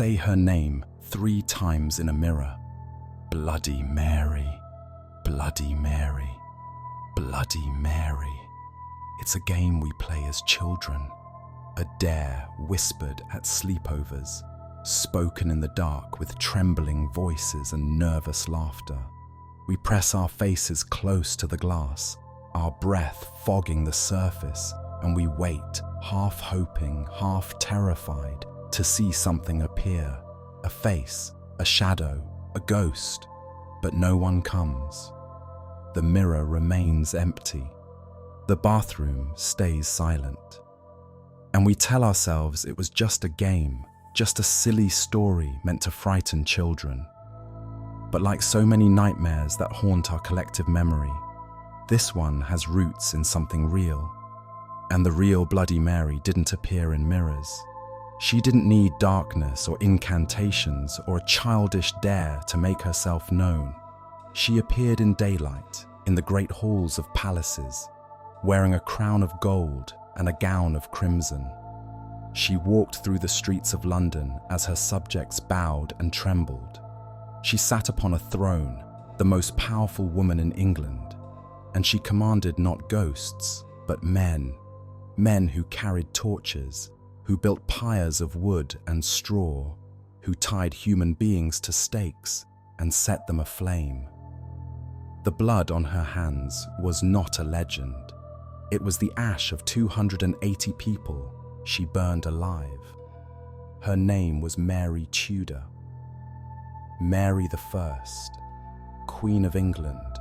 say her name 3 times in a mirror. Bloody Mary, Bloody Mary, Bloody Mary. It's a game we play as children, a dare whispered at sleepovers, spoken in the dark with trembling voices and nervous laughter. We press our faces close to the glass, our breath fogging the surface, and we wait, half hoping, half terrified, to see something appear, a face, a shadow, a ghost, but no one comes. The mirror remains empty. The bathroom stays silent. And we tell ourselves it was just a game, just a silly story meant to frighten children. But like so many nightmares that haunt our collective memory, this one has roots in something real. And the real Bloody Mary didn't appear in mirrors. She didn't need darkness or incantations or a childish dare to make herself known. She appeared in daylight, in the great halls of palaces, wearing a crown of gold and a gown of crimson. She walked through the streets of London as her subjects bowed and trembled. She sat upon a throne, the most powerful woman in England, and she commanded not ghosts, but men who carried torches, who built pyres of wood and straw, who tied human beings to stakes and set them aflame. The blood on her hands was not a legend. It was the ash of 280 people she burned alive. Her name was Mary Tudor. Mary I, Queen of England.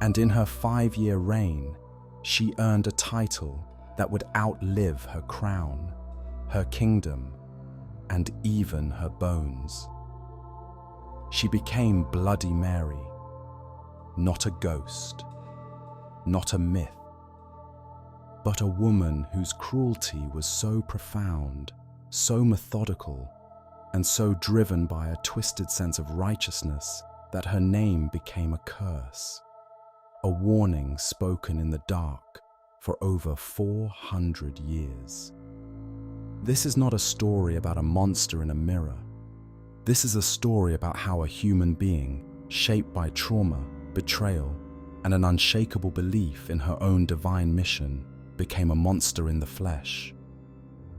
And in her 5-year reign, she earned a title that would outlive her crown, her kingdom, and even her bones. She became Bloody Mary, not a ghost, not a myth, but a woman whose cruelty was so profound, so methodical, and so driven by a twisted sense of righteousness that her name became a curse, a warning spoken in the dark for over 400 years. This is not a story about a monster in a mirror. This is a story about how a human being, shaped by trauma, betrayal, and an unshakable belief in her own divine mission, became a monster in the flesh.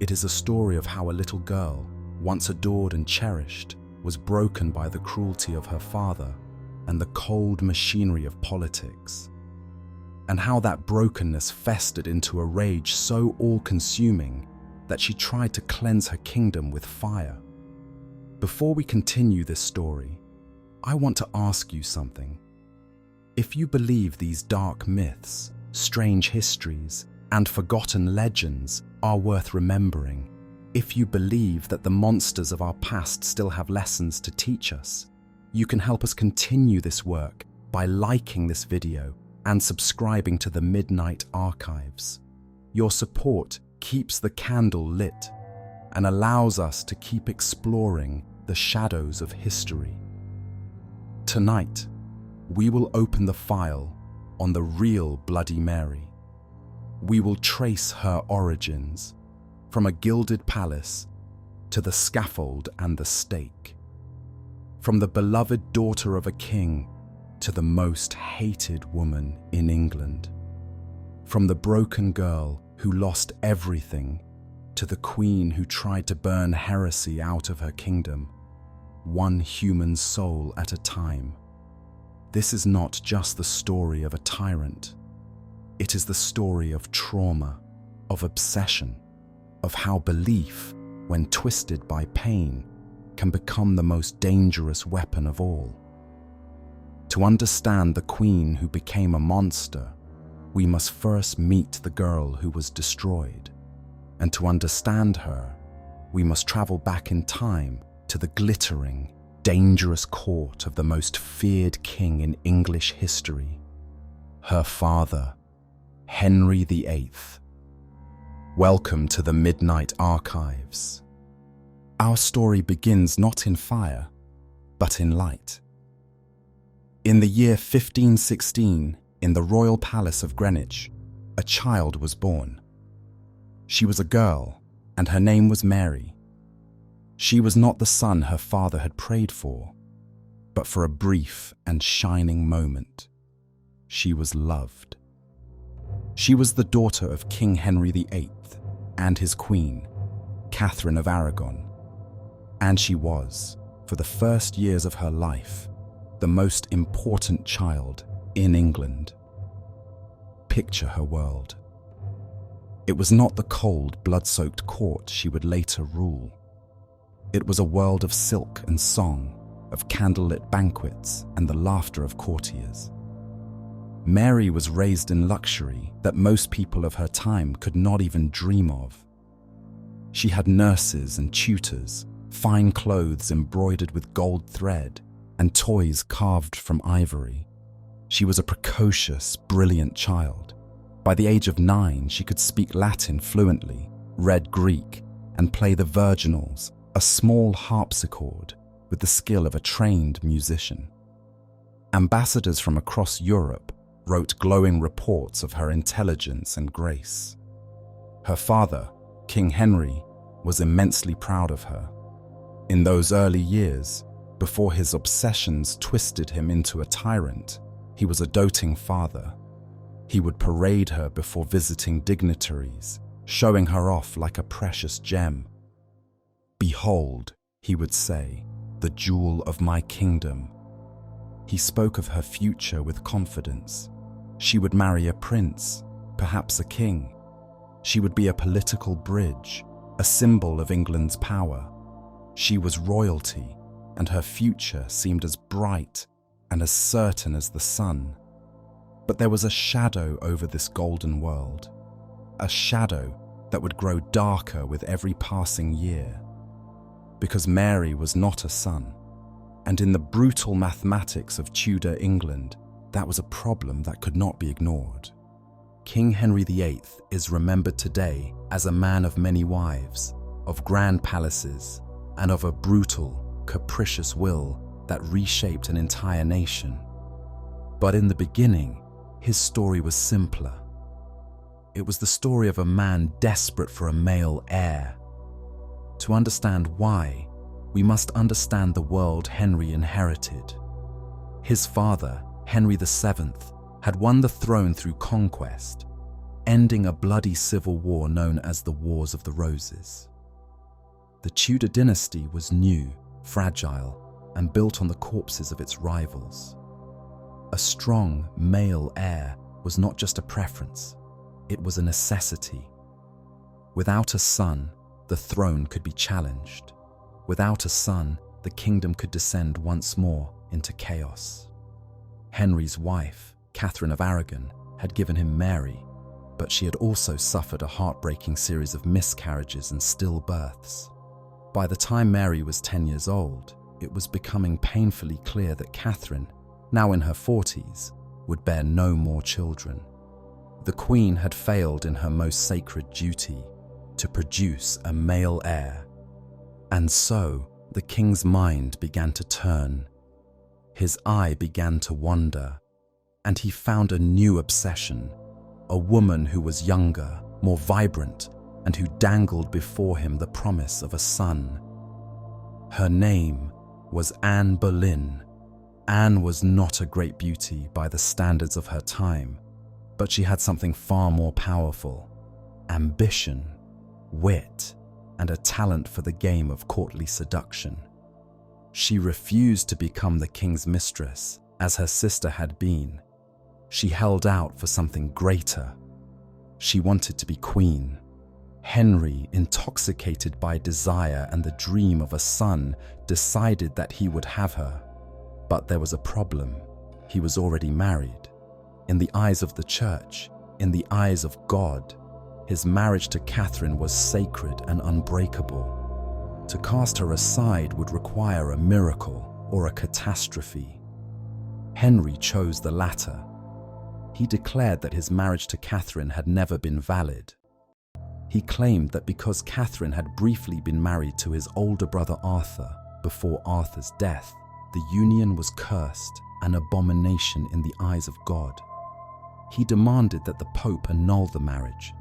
It is a story of how a little girl, once adored and cherished, was broken by the cruelty of her father and the cold machinery of politics, and how that brokenness festered into a rage so all-consuming that she tried to cleanse her kingdom with fire. Before we continue this story, I want to ask you something. If you believe these dark myths, strange histories, and forgotten legends are worth remembering, if you believe that the monsters of our past still have lessons to teach us, you can help us continue this work by liking this video and subscribing to the Midnight Archives. Your support keeps the candle lit and allows us to keep exploring the shadows of history. Tonight, we will open the file on the real Bloody Mary. We will trace her origins, from a gilded palace to the scaffold and the stake, from the beloved daughter of a king to the most hated woman in England, from the broken girl who lost everything to the queen who tried to burn heresy out of her kingdom, one human soul at a time. This is not just the story of a tyrant. It is the story of trauma, of obsession, of how belief, when twisted by pain, can become the most dangerous weapon of all. To understand the queen who became a monster, we must first meet the girl who was destroyed. And to understand her, we must travel back in time to the glittering, dangerous court of the most feared king in English history, her father, Henry VIII. Welcome to the Midnight Archives. Our story begins not in fire, but in light. In the year 1516, in the royal palace of Greenwich, a child was born. She was a girl, and her name was Mary. She was not the son her father had prayed for, but for a brief and shining moment, she was loved. She was the daughter of King Henry VIII and his queen, Catherine of Aragon. And she was, for the first years of her life, the most important child in England. Picture her world. It was not the cold, blood-soaked court she would later rule. It was a world of silk and song, of candlelit banquets and the laughter of courtiers. Mary was raised in luxury that most people of her time could not even dream of. She had nurses and tutors, fine clothes embroidered with gold thread, and toys carved from ivory. She was a precocious, brilliant child. By the age of 9, she could speak Latin fluently, read Greek, and play the virginals, a small harpsichord, with the skill of a trained musician. Ambassadors from across Europe wrote glowing reports of her intelligence and grace. Her father, King Henry, was immensely proud of her. In those early years, before his obsessions twisted him into a tyrant, he was a doting father. He would parade her before visiting dignitaries, showing her off like a precious gem. "Behold," he would say, "the jewel of my kingdom." He spoke of her future with confidence. She would marry a prince, perhaps a king. She would be a political bridge, a symbol of England's power. She was royalty, and her future seemed as bright and as certain as the sun. But there was a shadow over this golden world, a shadow that would grow darker with every passing year. Because Mary was not a son, and in the brutal mathematics of Tudor England, that was a problem that could not be ignored. King Henry VIII is remembered today as a man of many wives, of grand palaces, and of a brutal, capricious will that reshaped an entire nation. But in the beginning, his story was simpler. It was the story of a man desperate for a male heir. To understand why, we must understand the world Henry inherited. His father, Henry VII, had won the throne through conquest, ending a bloody civil war known as the Wars of the Roses. The Tudor dynasty was new, fragile, and built on the corpses of its rivals. A strong male heir was not just a preference, it was a necessity. Without a son, the throne could be challenged. Without a son, the kingdom could descend once more into chaos. Henry's wife, Catherine of Aragon, had given him Mary, but she had also suffered a heartbreaking series of miscarriages and stillbirths. By the time Mary was 10 years old, it was becoming painfully clear that Catherine, now in her 40s, would bear no more children. The Queen had failed in her most sacred duty, to produce a male heir. And so, the king's mind began to turn. His eye began to wander, and he found a new obsession, a woman who was younger, more vibrant, and who dangled before him the promise of a son. Her name was Anne Boleyn. Anne was not a great beauty by the standards of her time, but she had something far more powerful: ambition, wit, and a talent for the game of courtly seduction. She refused to become the king's mistress, as her sister had been. She held out for something greater. She wanted to be queen. Henry, intoxicated by desire and the dream of a son, decided that he would have her. But there was a problem. He was already married. In the eyes of the church, in the eyes of God, his marriage to Catherine was sacred and unbreakable. To cast her aside would require a miracle or a catastrophe. Henry chose the latter. He declared that his marriage to Catherine had never been valid. He claimed that because Catherine had briefly been married to his older brother Arthur before Arthur's death, the union was cursed, an abomination in the eyes of God. He demanded that the Pope annul the marriage,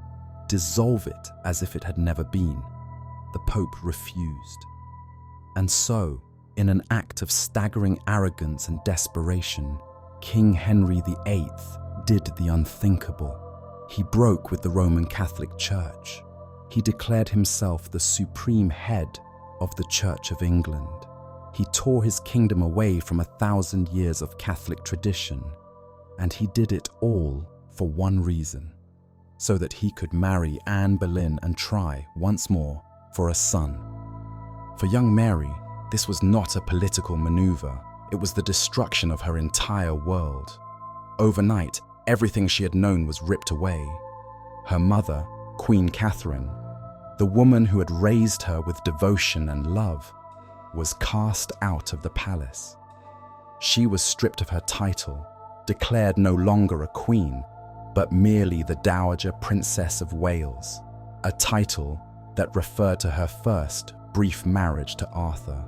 dissolve it as if it had never been. The Pope refused. And so, in an act of staggering arrogance and desperation, King Henry VIII did the unthinkable. He broke with the Roman Catholic Church. He declared himself the supreme head of the Church of England. He tore his kingdom away from 1,000 years of Catholic tradition, and he did it all for one reason: so that he could marry Anne Boleyn and try, once more, for a son. For young Mary, this was not a political maneuver. It was the destruction of her entire world. Overnight, everything she had known was ripped away. Her mother, Queen Catherine, the woman who had raised her with devotion and love, was cast out of the palace. She was stripped of her title, declared no longer a queen, but merely the Dowager Princess of Wales, a title that referred to her first brief marriage to Arthur.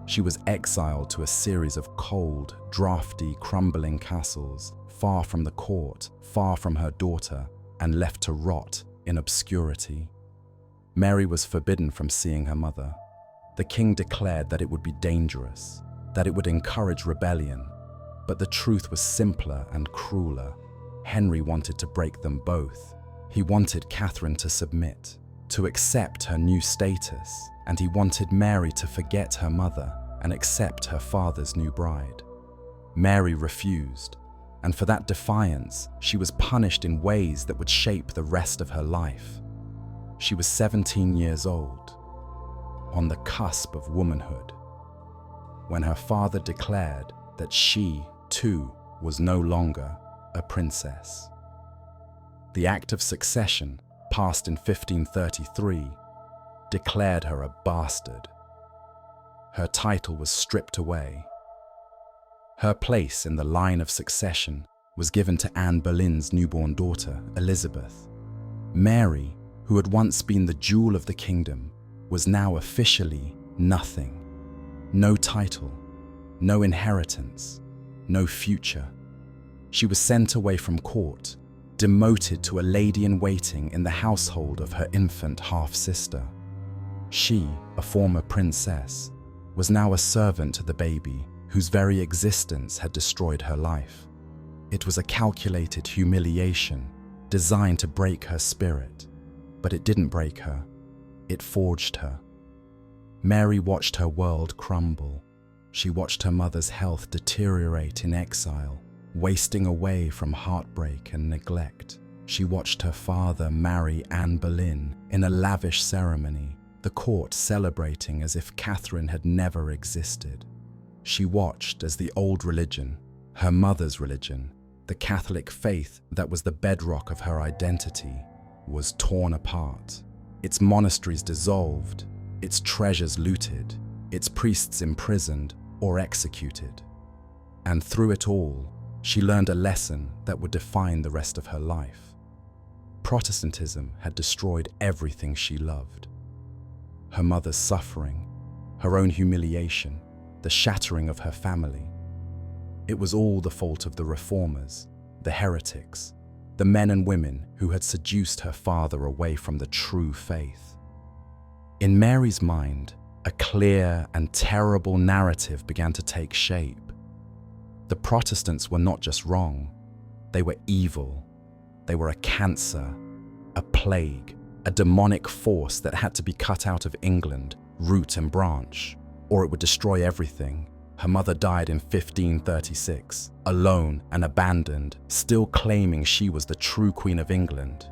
She was exiled to a series of cold, drafty, crumbling castles, far from the court, far from her daughter, and left to rot in obscurity. Mary was forbidden from seeing her mother. The king declared that it would be dangerous, that it would encourage rebellion, but the truth was simpler and crueler. Henry wanted to break them both. He wanted Catherine to submit, to accept her new status, and he wanted Mary to forget her mother and accept her father's new bride. Mary refused, and for that defiance, she was punished in ways that would shape the rest of her life. She was 17 years old, on the cusp of womanhood, when her father declared that she, too, was no longer a princess. The Act of Succession, passed in 1533, declared her a bastard. Her title was stripped away. Her place in the line of succession was given to Anne Boleyn's newborn daughter, Elizabeth. Mary, who had once been the jewel of the kingdom, was now officially nothing. No title, no inheritance, no future. She was sent away from court, demoted to a lady-in-waiting in the household of her infant half-sister. She, a former princess, was now a servant to the baby whose very existence had destroyed her life. It was a calculated humiliation designed to break her spirit, but it didn't break her. It forged her. Mary watched her world crumble. She watched her mother's health deteriorate in exile, wasting away from heartbreak and neglect. She watched her father marry Anne Boleyn in a lavish ceremony, the court celebrating as if Catherine had never existed. She watched as the old religion, her mother's religion, the Catholic faith that was the bedrock of her identity, was torn apart. Its monasteries dissolved, its treasures looted, its priests imprisoned or executed. And through it all, she learned a lesson that would define the rest of her life. Protestantism had destroyed everything she loved. Her mother's suffering, her own humiliation, the shattering of her family. It was all the fault of the reformers, the heretics, the men and women who had seduced her father away from the true faith. In Mary's mind, a clear and terrible narrative began to take shape. The Protestants were not just wrong, they were evil. They were a cancer, a plague, a demonic force that had to be cut out of England, root and branch, or it would destroy everything. Her mother died in 1536, alone and abandoned, still claiming she was the true Queen of England.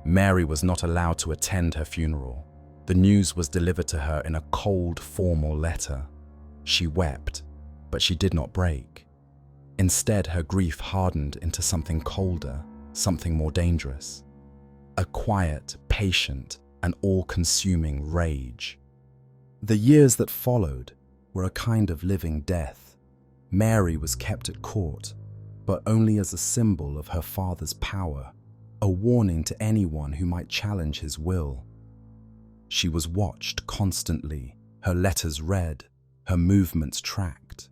Mary was not allowed to attend her funeral. The news was delivered to her in a cold, formal letter. She wept, but she did not break. Instead, her grief hardened into something colder, something more dangerous. A quiet, patient, and all-consuming rage. The years that followed were a kind of living death. Mary was kept at court, but only as a symbol of her father's power, a warning to anyone who might challenge his will. She was watched constantly, her letters read, her movements tracked.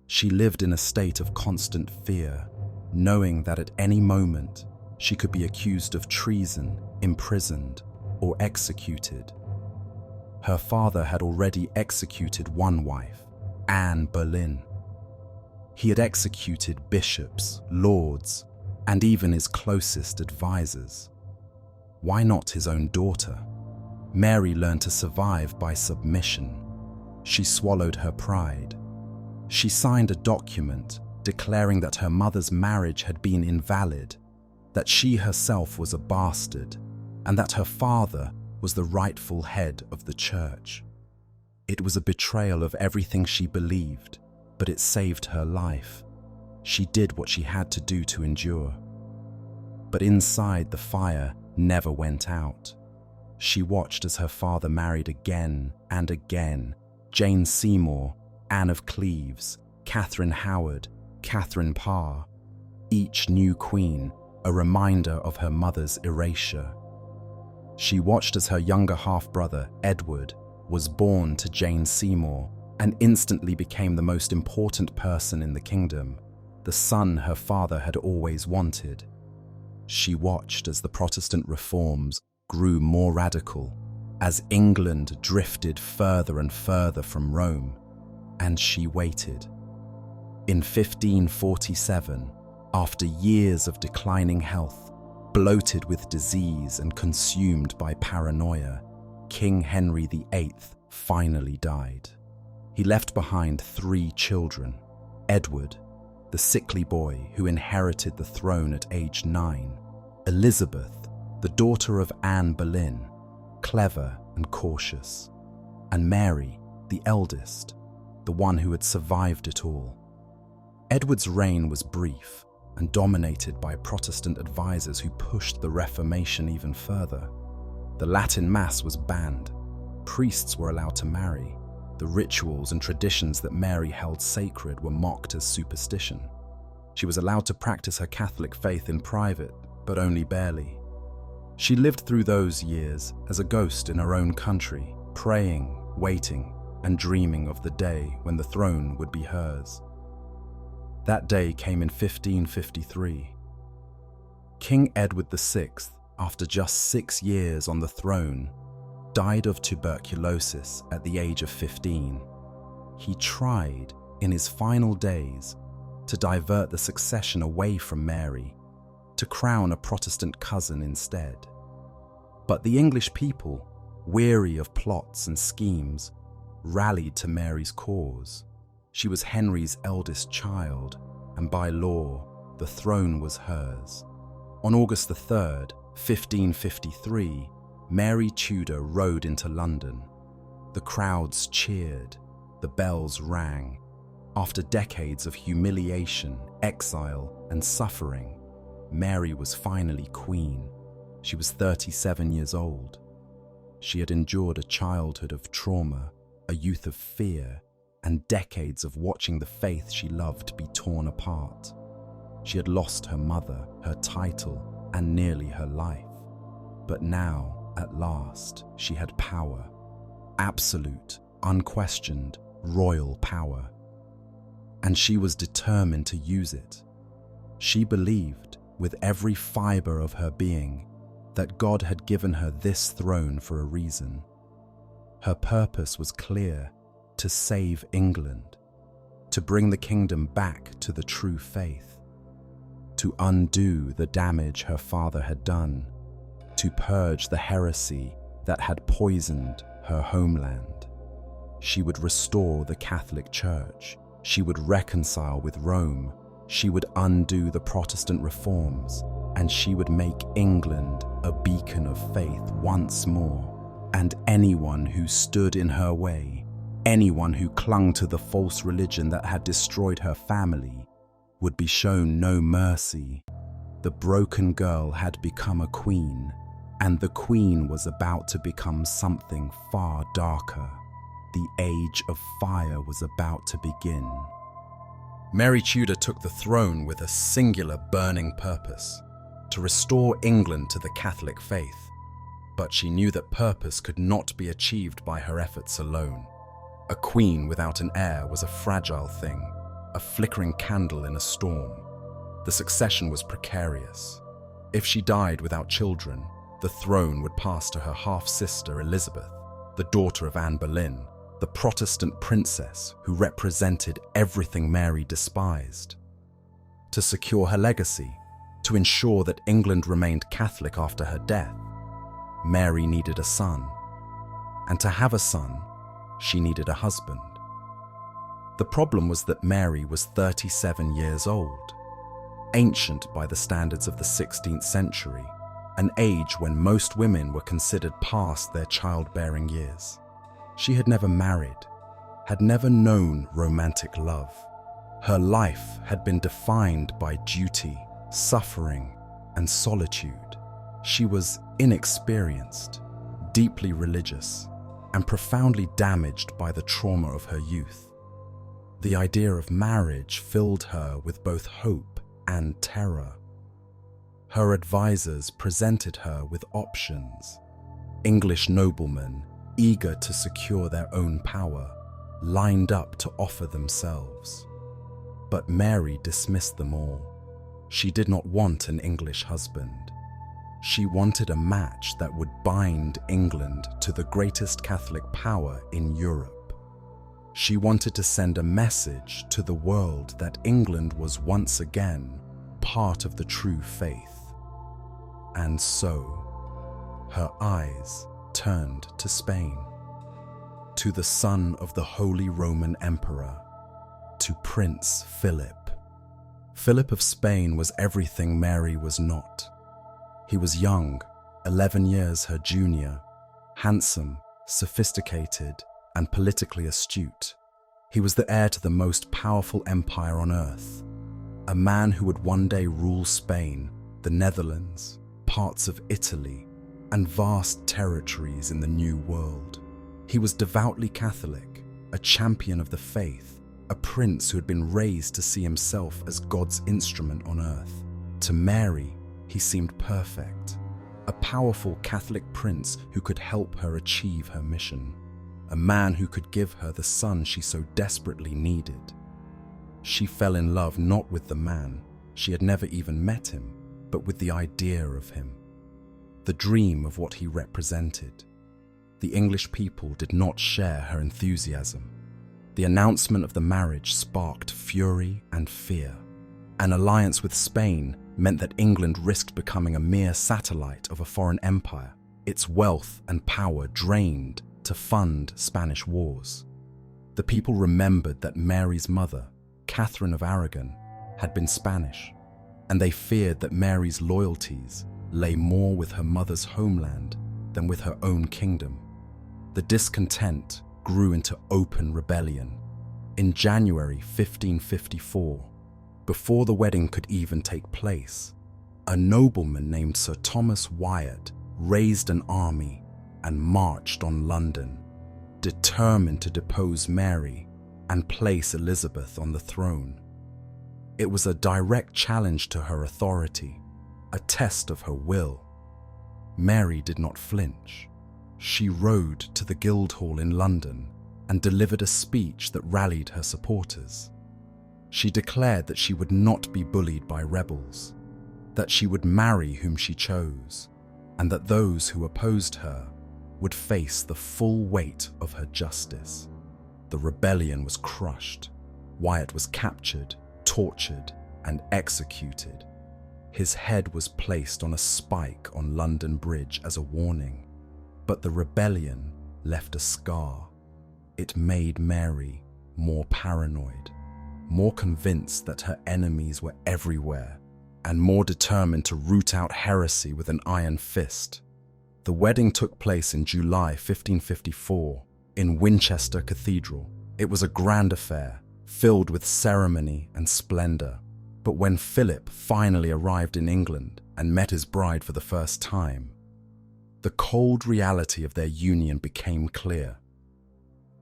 She lived in a state of constant fear, knowing that at any moment she could be accused of treason, imprisoned, or executed. her father had already executed one wife, Anne Boleyn. He had executed bishops, lords, and even his closest advisors. Why not his own daughter? Mary learned to survive by submission. She swallowed her pride. She signed a document declaring that her mother's marriage had been invalid, that she herself was a bastard, and that her father was the rightful head of the church. It was a betrayal of everything she believed, but it saved her life. She did what she had to do to endure. But inside, the fire never went out. She watched as her father married again and again: Jane Seymour, Anne of Cleves, Catherine Howard, Catherine Parr. Each new queen a reminder of her mother's erasure. She watched as her younger half-brother, Edward, was born to Jane Seymour and instantly became the most important person in the kingdom, the son her father had always wanted. She watched as the Protestant reforms grew more radical, as England drifted further and further from Rome, and she waited. In 1547, after years of declining health, bloated with disease and consumed by paranoia, King Henry VIII finally died. He left behind 3 children: Edward, the sickly boy who inherited the throne at age 9, Elizabeth, the daughter of Anne Boleyn, clever and cautious, and Mary, the eldest, the one who had survived it all. Edward's reign was brief and dominated by Protestant advisors who pushed the Reformation even further. The Latin Mass was banned. Priests were allowed to marry. The rituals and traditions that Mary held sacred were mocked as superstition. She was allowed to practice her Catholic faith in private, but only barely. She lived through those years as a ghost in her own country, praying, waiting, and dreaming of the day when the throne would be hers. That day came in 1553. King Edward VI, after just 6 years on the throne, died of tuberculosis at the age of 15. He tried, in his final days, to divert the succession away from Mary, to crown a Protestant cousin instead. But the English people, weary of plots and schemes, rallied to Mary's cause. She was Henry's eldest child, and by law, the throne was hers. On August 3rd, 1553, Mary Tudor rode into London. The crowds cheered, the bells rang. After decades of humiliation, exile, and suffering, Mary was finally queen. She was 37 years old. She had endured a childhood of trauma, a youth of fear, and decades of watching the faith she loved be torn apart. She had lost her mother, her title, and nearly her life. But now, at last, she had power. Absolute, unquestioned, royal power. And she was determined to use it. She believed, with every fiber of her being, that God had given her this throne for a reason. Her purpose was clear: to save England, to bring the kingdom back to the true faith, to undo the damage her father had done, to purge the heresy that had poisoned her homeland. She would restore the Catholic Church. She would reconcile with Rome. She would undo the Protestant reforms, and she would make England a beacon of faith once more. And anyone who stood in her way, anyone who clung to the false religion that had destroyed her family, would be shown no mercy. The broken girl had become a queen, and the queen was about to become something far darker. The age of fire was about to begin. Mary Tudor took the throne with a singular burning purpose: to restore England to the Catholic faith. But she knew that purpose could not be achieved by her efforts alone. A queen without an heir was a fragile thing, a flickering candle in a storm. The succession was precarious. If she died without children, the throne would pass to her half-sister Elizabeth. the daughter of Anne Boleyn, the Protestant princess who represented everything Mary despised. To secure her legacy, to ensure that England remained Catholic after her death, Mary needed a son. And to have a son, she needed a husband. The problem was that Mary was 37 years old, ancient by the standards of the 16th century, an age when most women were considered past their childbearing years. She had never married, had never known romantic love. Her life had been defined by duty, suffering, and solitude. She was inexperienced, deeply religious, and profoundly damaged by the trauma of her youth. The idea of marriage filled her with both hope and terror. Her advisors presented her with options. English noblemen, eager to secure their own power, lined up to offer themselves. But Mary dismissed them all. She did not want an English husband. She wanted a match that would bind England to the greatest Catholic power in Europe. She wanted to send a message to the world that England was once again part of the true faith. And so, her eyes turned to Spain, to the son of the Holy Roman Emperor, to Prince Philip. Philip of Spain was everything Mary was not. He was young, 11 years her junior, handsome, sophisticated, and politically astute. He was the heir to the most powerful empire on earth, a man who would one day rule Spain, the Netherlands, parts of Italy, and vast territories in the New World. He was devoutly Catholic, a champion of the faith, a prince who had been raised to see himself as God's instrument on earth. To Mary, he seemed perfect, a powerful Catholic prince who could help her achieve her mission, a man who could give her the son she so desperately needed. She fell in love not with the man, she had never even met him, but with the idea of him, the dream of what he represented. The English people did not share her enthusiasm. The announcement of the marriage sparked fury and fear. An alliance with Spain meant that England risked becoming a mere satellite of a foreign empire, its wealth and power drained to fund Spanish wars. The people remembered that Mary's mother, Catherine of Aragon, had been Spanish, and they feared that Mary's loyalties lay more with her mother's homeland than with her own kingdom. The discontent grew into open rebellion. In January 1554, before the wedding could even take place, a nobleman named Sir Thomas Wyatt raised an army and marched on London, determined to depose Mary and place Elizabeth on the throne. It was a direct challenge to her authority, a test of her will. Mary did not flinch. She rode to the Guildhall in London and delivered a speech that rallied her supporters. She declared that she would not be bullied by rebels, that she would marry whom she chose, and that those who opposed her would face the full weight of her justice. The rebellion was crushed. Wyatt was captured, tortured, and executed. His head was placed on a spike on London Bridge as a warning. But the rebellion left a scar. It made Mary more paranoid, more convinced that her enemies were everywhere, and more determined to root out heresy with an iron fist. The wedding took place in July 1554 in Winchester Cathedral. It was a grand affair, filled with ceremony and splendor. But when Philip finally arrived in England and met his bride for the first time, the cold reality of their union became clear.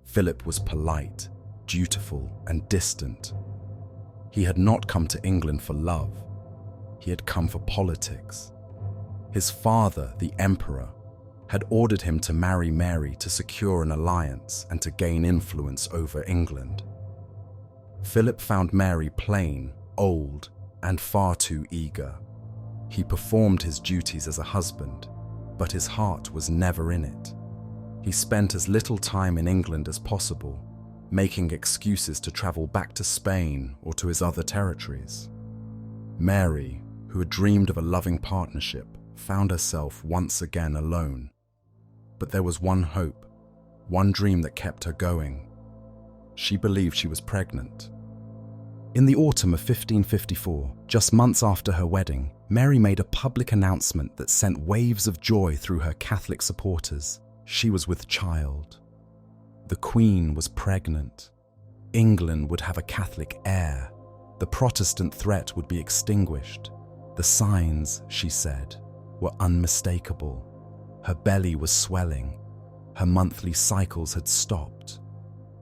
Philip was polite, dutiful, and distant. He had not come to England for love. He had come for politics. His father, the emperor, had ordered him to marry Mary to secure an alliance and to gain influence over England. Philip found Mary plain, old, and far too eager. He performed his duties as a husband, but his heart was never in it. He spent as little time in England as possible, making excuses to travel back to Spain or to his other territories. Mary, who had dreamed of a loving partnership, found herself once again alone. But there was one hope, one dream that kept her going. She believed she was pregnant. In the autumn of 1554, just months after her wedding, Mary made a public announcement that sent waves of joy through her Catholic supporters. She was with child. The Queen was pregnant. England would have a Catholic heir. The Protestant threat would be extinguished. The signs, she said, were unmistakable. Her belly was swelling. Her monthly cycles had stopped.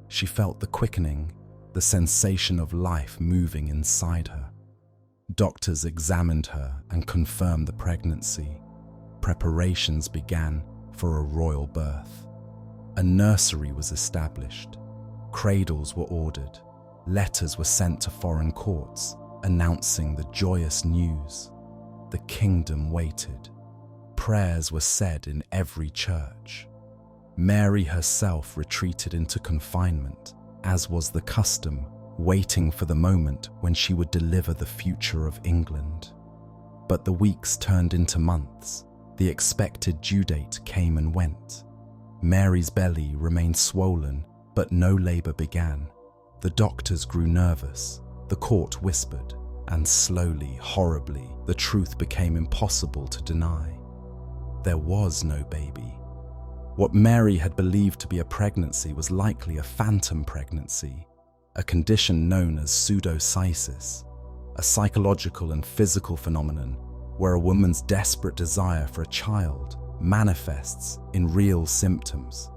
She felt the quickening, the sensation of life moving inside her. Doctors examined her and confirmed the pregnancy. Preparations began for a royal birth. A nursery was established. Cradles were ordered. Letters were sent to foreign courts announcing the joyous news. The kingdom waited. Prayers were said in every church. Mary herself retreated into confinement, as was the custom, waiting for the moment when she would deliver the future of England. But the weeks turned into months. The expected due date came and went. Mary's belly remained swollen, but no labor began. The doctors grew nervous. The court whispered, and slowly, horribly, the truth became impossible to deny. There was no baby. What Mary had believed to be a pregnancy was likely a phantom pregnancy, a condition known as pseudocysis, a psychological and physical phenomenon where a woman's desperate desire for a child manifests in real symptoms: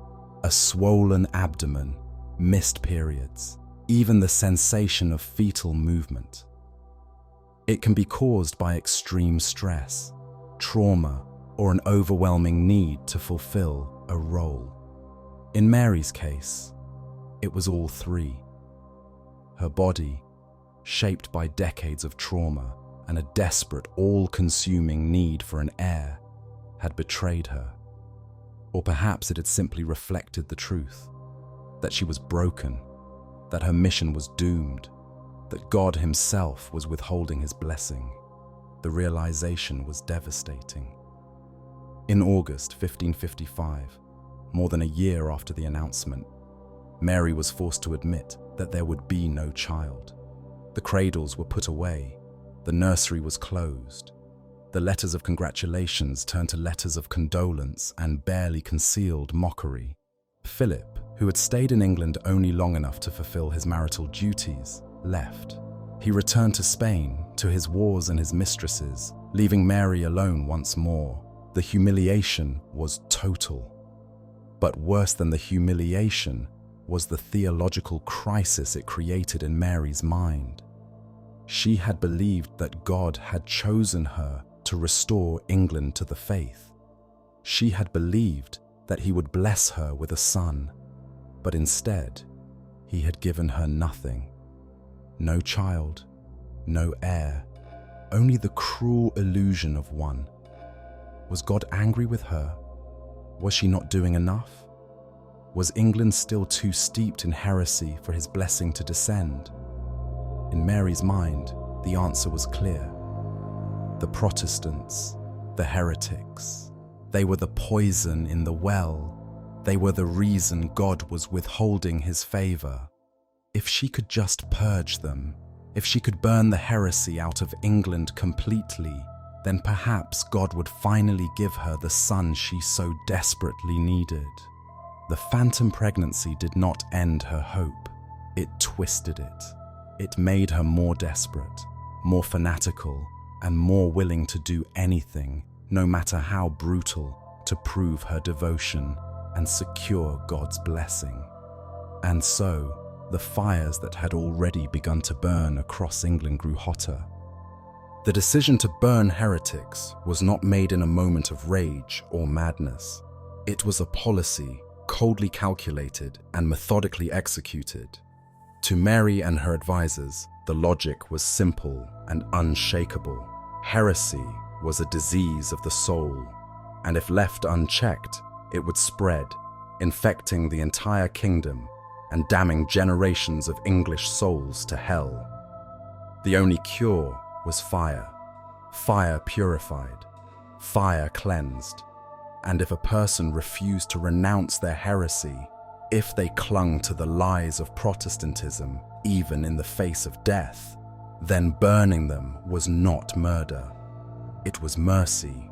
a swollen abdomen, missed periods, even the sensation of fetal movement. It can be caused by extreme stress, trauma, or an overwhelming need to fulfill a role. In Mary's case, it was all three. Her body, shaped by decades of trauma and a desperate, all-consuming need for an heir, had betrayed her. Or perhaps it had simply reflected the truth, that she was broken, that her mission was doomed, that God himself was withholding his blessing. The realization was devastating. In August 1555, more than a year after the announcement, Mary was forced to admit that there would be no child. The cradles were put away, the nursery was closed. The letters of congratulations turned to letters of condolence and barely concealed mockery. Philip, who had stayed in England only long enough to fulfill his marital duties, left. He returned to Spain, to his wars and his mistresses, leaving Mary alone once more. The humiliation was total. But worse than the humiliation was the theological crisis it created in Mary's mind. She had believed that God had chosen her to restore England to the faith. She had believed that he would bless her with a son, but instead, he had given her nothing. No child, no heir, only the cruel illusion of one. Was God angry with her? Was she not doing enough? Was England still too steeped in heresy for his blessing to descend? In Mary's mind, the answer was clear. The Protestants, the heretics, they were the poison in the well. They were the reason God was withholding his favor. If she could just purge them, if she could burn the heresy out of England completely, then perhaps God would finally give her the son she so desperately needed. The phantom pregnancy did not end her hope. It twisted it. It made her more desperate, more fanatical, and more willing to do anything, no matter how brutal, to prove her devotion and secure God's blessing. And so, the fires that had already begun to burn across England grew hotter. The decision to burn heretics was not made in a moment of rage or madness. It was a policy coldly calculated and methodically executed. To Mary and her advisors, the logic was simple and unshakable. Heresy was a disease of the soul, and if left unchecked, it would spread, infecting the entire kingdom and damning generations of English souls to hell. The only cure was fire. Fire purified, fire cleansed. And if a person refused to renounce their heresy, if they clung to the lies of Protestantism, even in the face of death, then burning them was not murder. It was mercy.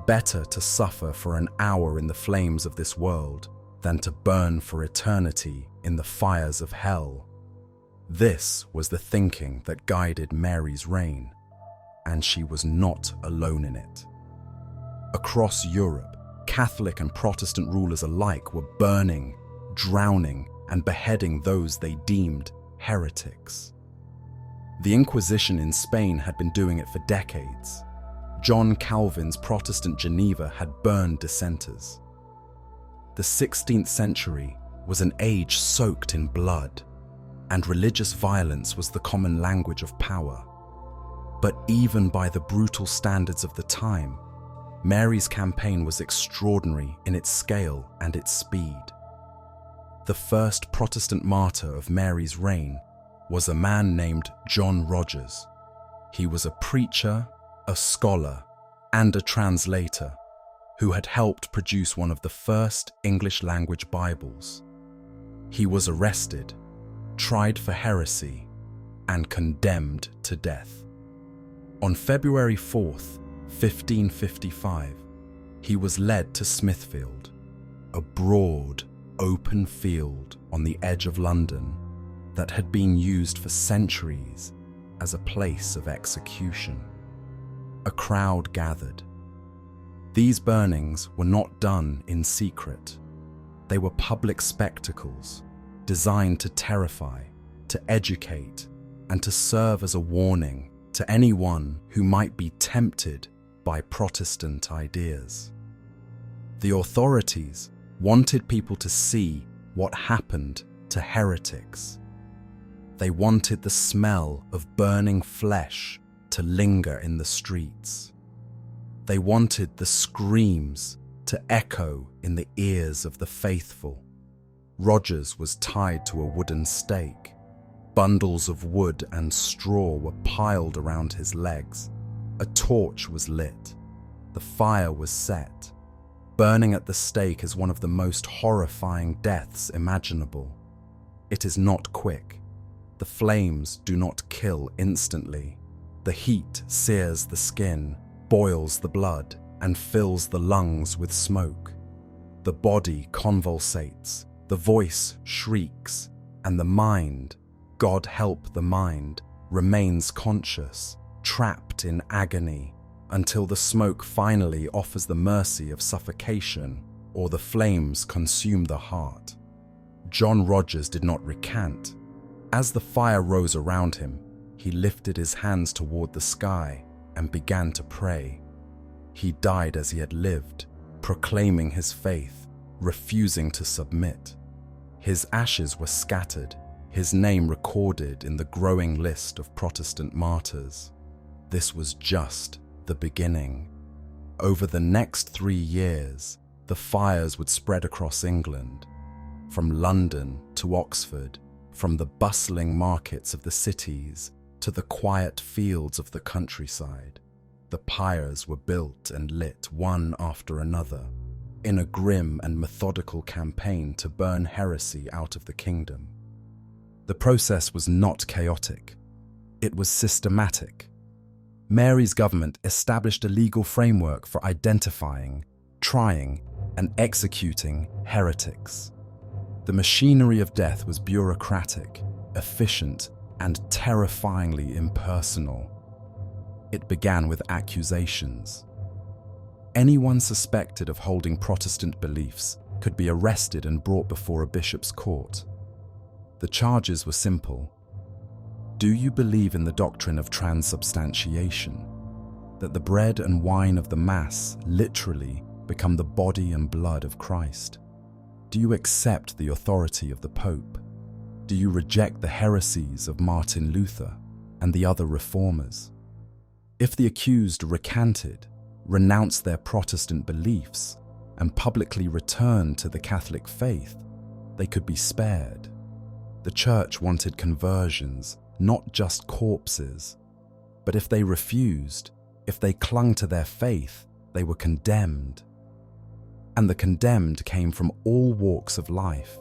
Better to suffer for an hour in the flames of this world than to burn for eternity in the fires of hell. This was the thinking that guided Mary's reign, and she was not alone in it. Across Europe, Catholic and Protestant rulers alike were burning, drowning, and beheading those they deemed heretics. The Inquisition in Spain had been doing it for decades. John Calvin's Protestant Geneva had burned dissenters. The 16th century was an age soaked in blood, and religious violence was the common language of power. But even by the brutal standards of the time, Mary's campaign was extraordinary in its scale and its speed. The first Protestant martyr of Mary's reign was a man named John Rogers. He was a preacher, a scholar, and a translator who had helped produce one of the first English-language Bibles. He was arrested, tried for heresy, and condemned to death. On February 4th, 1555, he was led to Smithfield, a broad, open field on the edge of London that had been used for centuries as a place of execution. A crowd gathered. These burnings were not done in secret. They were public spectacles designed to terrify, to educate, and to serve as a warning to anyone who might be tempted by Protestant ideas. The authorities wanted people to see what happened to heretics. They wanted the smell of burning flesh to linger in the streets. They wanted the screams to echo in the ears of the faithful. Rogers was tied to a wooden stake. Bundles of wood and straw were piled around his legs. A torch was lit. The fire was set. Burning at the stake is one of the most horrifying deaths imaginable. It is not quick. The flames do not kill instantly. The heat sears the skin, boils the blood, and fills the lungs with smoke. The body convulsates, the voice shrieks, and the mind, God help the mind, remains conscious, trapped in agony, until the smoke finally offers the mercy of suffocation or the flames consume the heart. John Rogers did not recant. As the fire rose around him, he lifted his hands toward the sky and began to pray. He died as he had lived, proclaiming his faith, refusing to submit. His ashes were scattered, his name recorded in the growing list of Protestant martyrs. This was just the beginning. Over the next 3 years, the fires would spread across England, from London to Oxford, from the bustling markets of the cities to the quiet fields of the countryside. The pyres were built and lit one after another, in a grim and methodical campaign to burn heresy out of the kingdom. The process was not chaotic. It was systematic. Mary's government established a legal framework for identifying, trying, and executing heretics. The machinery of death was bureaucratic, efficient, and terrifyingly impersonal. It began with accusations. Anyone suspected of holding Protestant beliefs could be arrested and brought before a bishop's court. The charges were simple. Do you believe in the doctrine of transubstantiation, that the bread and wine of the Mass literally become the body and blood of Christ? Do you accept the authority of the Pope? Do you reject the heresies of Martin Luther and the other reformers? If the accused recanted, renounced their Protestant beliefs, and publicly returned to the Catholic faith, they could be spared. The church wanted conversions, not just corpses. But if they refused, if they clung to their faith, they were condemned. And the condemned came from all walks of life.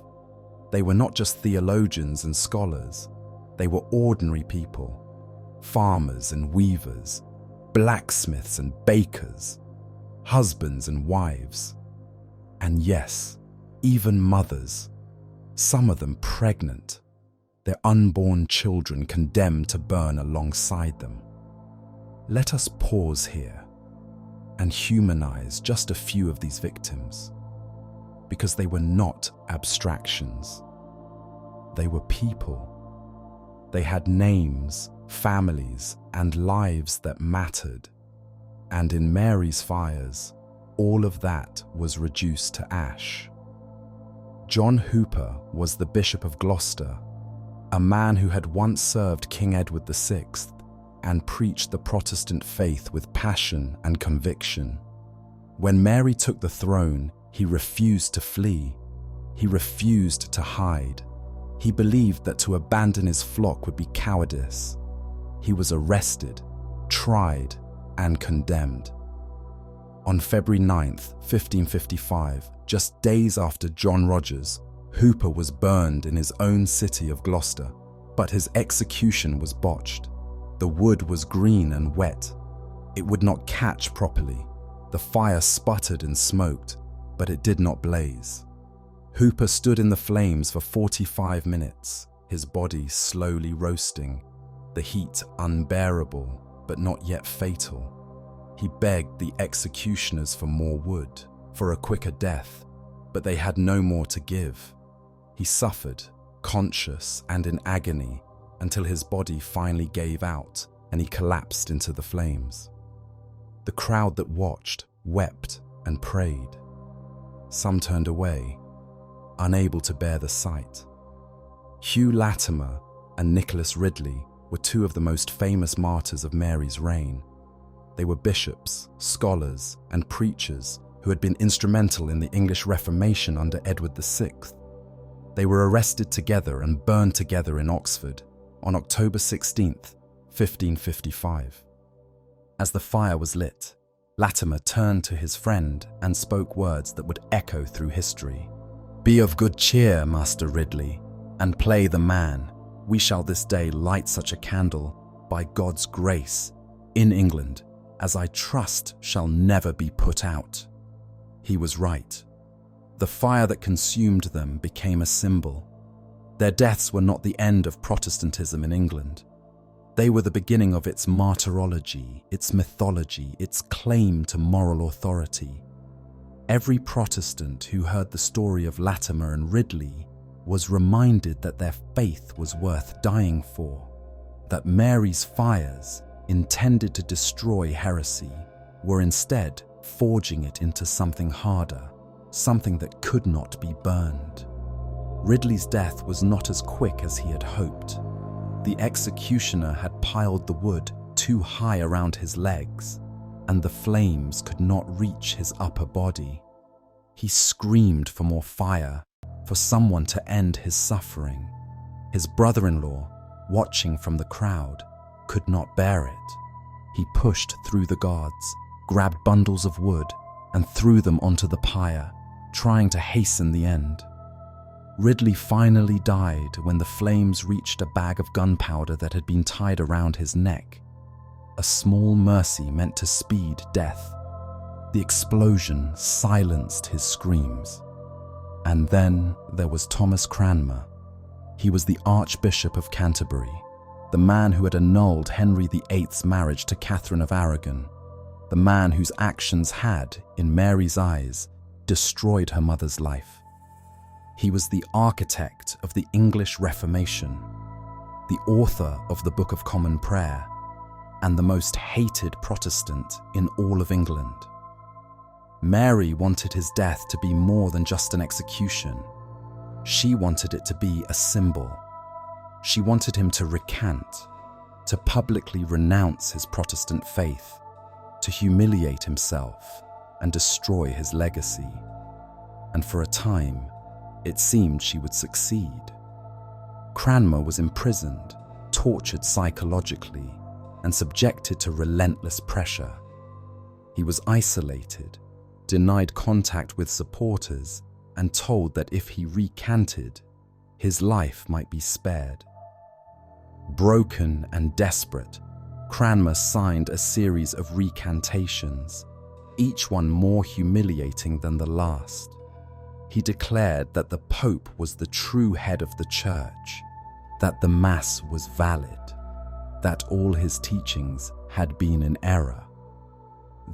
They were not just theologians and scholars. They were ordinary people, farmers and weavers, blacksmiths and bakers, husbands and wives. And yes, even mothers, some of them pregnant, their unborn children condemned to burn alongside them. Let us pause here and humanize just a few of these victims, because they were not abstractions. They were people. They had names, families, and lives that mattered. And in Mary's fires, all of that was reduced to ash. John Hooper was the Bishop of Gloucester, a man who had once served King Edward VI and preached the Protestant faith with passion and conviction. When Mary took the throne, he refused to flee. He refused to hide. He believed that to abandon his flock would be cowardice. He was arrested, tried, and condemned. On February 9th, 1555, just days after John Rogers, Hooper was burned in his own city of Gloucester, but his execution was botched. The wood was green and wet. It would not catch properly. The fire sputtered and smoked, but it did not blaze. Hooper stood in the flames for 45 minutes, his body slowly roasting, the heat unbearable but not yet fatal. He begged the executioners for more wood, for a quicker death, but they had no more to give. He suffered, conscious and in agony, until his body finally gave out and he collapsed into the flames. The crowd that watched wept and prayed. Some turned away, unable to bear the sight. Hugh Latimer and Nicholas Ridley were two of the most famous martyrs of Mary's reign. They were bishops, scholars, and preachers who had been instrumental in the English Reformation under Edward VI. They were arrested together and burned together in Oxford on October 16th, 1555. As the fire was lit, Latimer turned to his friend and spoke words that would echo through history. "Be of good cheer, Master Ridley, and play the man. We shall this day light such a candle, by God's grace, in England, as I trust shall never be put out." He was right. The fire that consumed them became a symbol. Their deaths were not the end of Protestantism in England. They were the beginning of its martyrology, its mythology, its claim to moral authority. Every Protestant who heard the story of Latimer and Ridley was reminded that their faith was worth dying for, that Mary's fires, intended to destroy heresy, were instead forging it into something harder, something that could not be burned. Ridley's death was not as quick as he had hoped. The executioner had piled the wood too high around his legs, and the flames could not reach his upper body. He screamed for more fire, for someone to end his suffering. His brother-in-law, watching from the crowd, could not bear it. He pushed through the guards, grabbed bundles of wood, and threw them onto the pyre, trying to hasten the end. Ridley finally died when the flames reached a bag of gunpowder that had been tied around his neck. A small mercy meant to speed death. The explosion silenced his screams. And then there was Thomas Cranmer. He was the Archbishop of Canterbury, the man who had annulled Henry VIII's marriage to Catherine of Aragon, the man whose actions had, in Mary's eyes, destroyed her mother's life. He was the architect of the English Reformation, the author of the Book of Common Prayer, and the most hated Protestant in all of England. Mary wanted his death to be more than just an execution. She wanted it to be a symbol. She wanted him to recant, to publicly renounce his Protestant faith, to humiliate himself, and destroy his legacy. And for a time, it seemed she would succeed. Cranmer was imprisoned, tortured psychologically, and subjected to relentless pressure. He was isolated, denied contact with supporters, and told that if he recanted, his life might be spared. Broken and desperate, Cranmer signed a series of recantations, each one more humiliating than the last. He declared that the Pope was the true head of the Church, that the Mass was valid, that all his teachings had been in error.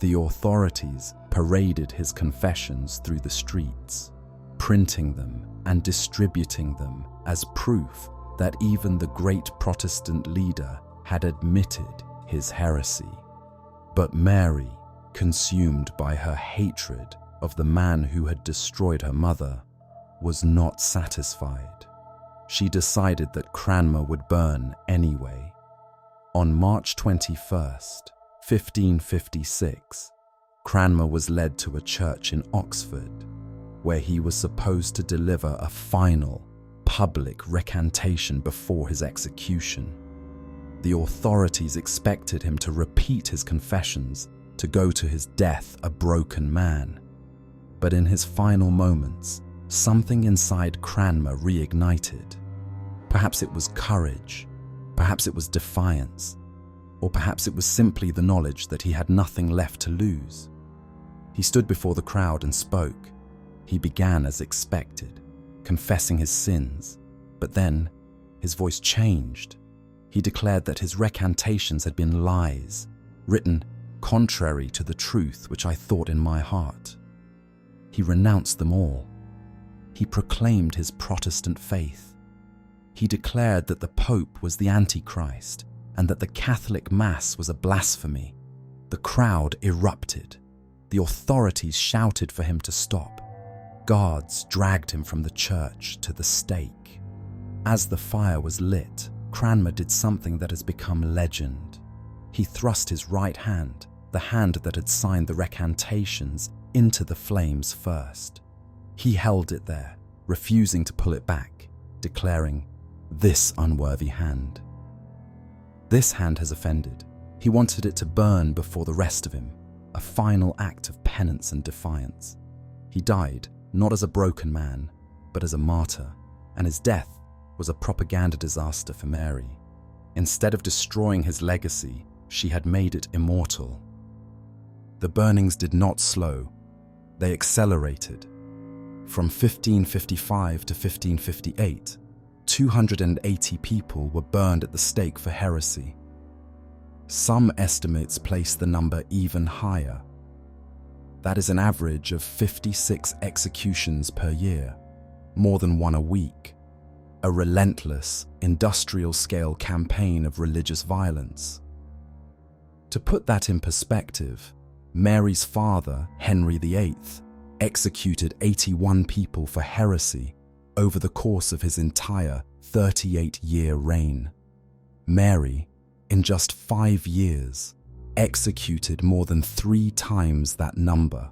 The authorities paraded his confessions through the streets, printing them and distributing them as proof that even the great Protestant leader had admitted his heresy. But Mary, consumed by her hatred of the man who had destroyed her mother, was not satisfied. She decided that Cranmer would burn anyway. On March 21st, 1556, Cranmer was led to a church in Oxford, where he was supposed to deliver a final, public recantation before his execution. The authorities expected him to repeat his confessions, to go to his death a broken man. But in his final moments, something inside Cranmer reignited. Perhaps it was courage, perhaps it was defiance, or perhaps it was simply the knowledge that he had nothing left to lose. He stood before the crowd and spoke. He began as expected, confessing his sins, but then his voice changed. He declared that his recantations had been lies, written contrary to the truth which I thought in my heart. He renounced them all. He proclaimed his Protestant faith. He declared that the Pope was the Antichrist and that the Catholic Mass was a blasphemy. The crowd erupted. The authorities shouted for him to stop. Guards dragged him from the church to the stake. As the fire was lit, Cranmer did something that has become legend. He thrust his right hand, the hand that had signed the recantations, into the flames first. He held it there, refusing to pull it back, declaring, "This unworthy hand." This hand has offended. He wanted it to burn before the rest of him, a final act of penance and defiance. He died, not as a broken man, but as a martyr, and his death was a propaganda disaster for Mary. Instead of destroying his legacy, she had made it immortal. The burnings did not slow, they accelerated. From 1555 to 1558, 280 people were burned at the stake for heresy. Some estimates place the number even higher. That is an average of 56 executions per year, more than one a week. A relentless, industrial-scale campaign of religious violence. To put that in perspective, Mary's father, Henry VIII, executed 81 people for heresy over the course of his entire 38-year reign. Mary, in just 5 years, executed more than 3 times that number.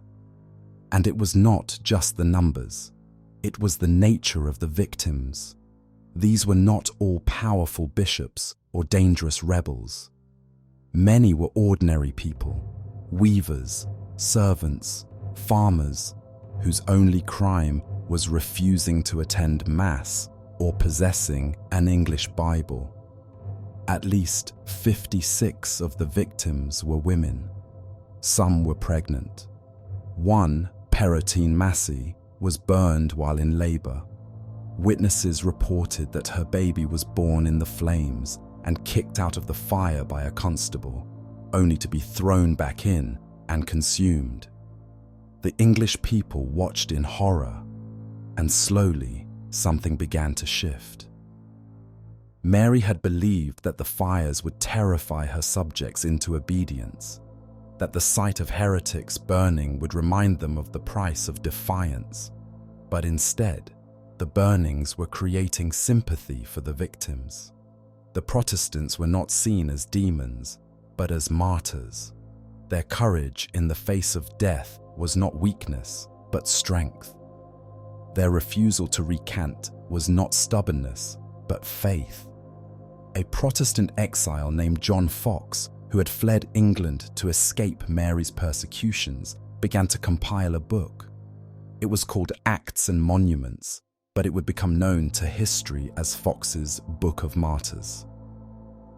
And it was not just the numbers, it was the nature of the victims. These were not all powerful bishops or dangerous rebels. Many were ordinary people, weavers, servants, farmers, whose only crime was refusing to attend Mass or possessing an English Bible. At least 56 of the victims were women. Some were pregnant. One, Perrotine Massey, was burned while in labor. Witnesses reported that her baby was born in the flames and kicked out of the fire by a constable, only to be thrown back in and consumed. The English people watched in horror, and slowly something began to shift. Mary had believed that the fires would terrify her subjects into obedience, that the sight of heretics burning would remind them of the price of defiance. But instead, the burnings were creating sympathy for the victims. The Protestants were not seen as demons, but as martyrs. Their courage in the face of death was not weakness, but strength. Their refusal to recant was not stubbornness, but faith. A Protestant exile named John Fox, who had fled England to escape Mary's persecutions, began to compile a book. It was called Acts and Monuments, but it would become known to history as Fox's Book of Martyrs.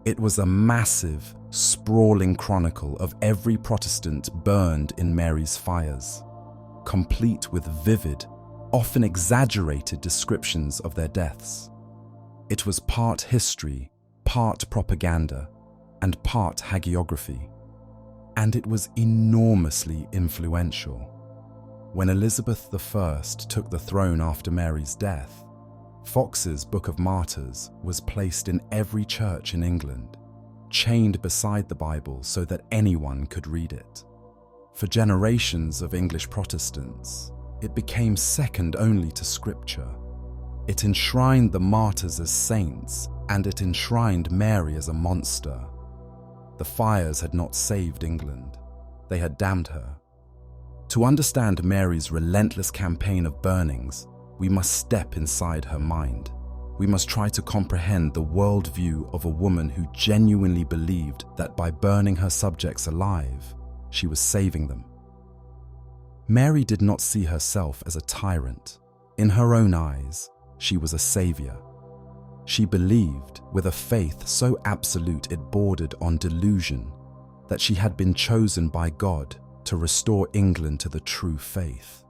It was a massive, sprawling chronicle of every Protestant burned in Mary's fires, complete with vivid, often exaggerated descriptions of their deaths. It was part history, part propaganda, and part hagiography, and it was enormously influential. When Elizabeth I took the throne after Mary's death, Fox's Book of Martyrs was placed in every church in England, chained beside the Bible so that anyone could read it. For generations of English Protestants, it became second only to Scripture. It enshrined the martyrs as saints, and it enshrined Mary as a monster. The fires had not saved England. They had damned her. To understand Mary's relentless campaign of burnings, we must step inside her mind. We must try to comprehend the worldview of a woman who genuinely believed that by burning her subjects alive, she was saving them. Mary did not see herself as a tyrant. In her own eyes, she was a savior. She believed, with a faith so absolute it bordered on delusion, that she had been chosen by God to restore England to the true faith.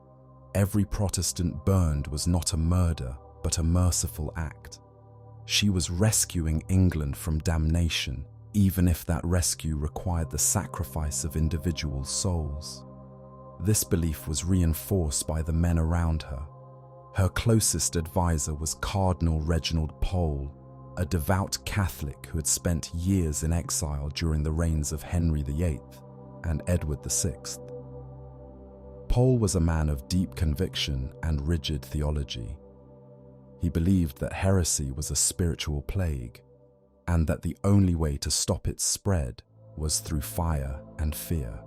Every Protestant burned was not a murder, but a merciful act. She was rescuing England from damnation, even if that rescue required the sacrifice of individual souls. This belief was reinforced by the men around her. Her closest advisor was Cardinal Reginald Pole, a devout Catholic who had spent years in exile during the reigns of Henry VIII and Edward VI. Pole was a man of deep conviction and rigid theology. He believed that heresy was a spiritual plague, and that the only way to stop its spread was through fire and fear.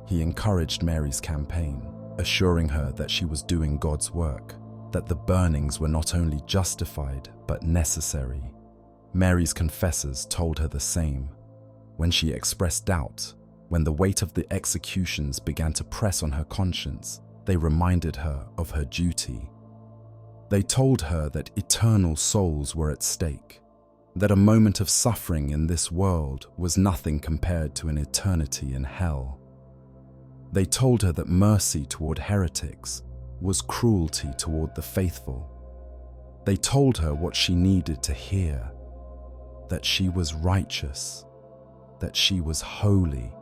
He encouraged Mary's campaign, assuring her that she was doing God's work, that the burnings were not only justified but necessary. Mary's confessors told her the same. When she expressed doubt, when the weight of the executions began to press on her conscience, they reminded her of her duty. They told her that eternal souls were at stake, that a moment of suffering in this world was nothing compared to an eternity in hell. They told her that mercy toward heretics was cruelty toward the faithful. They told her what she needed to hear, that she was righteous, that she was holy,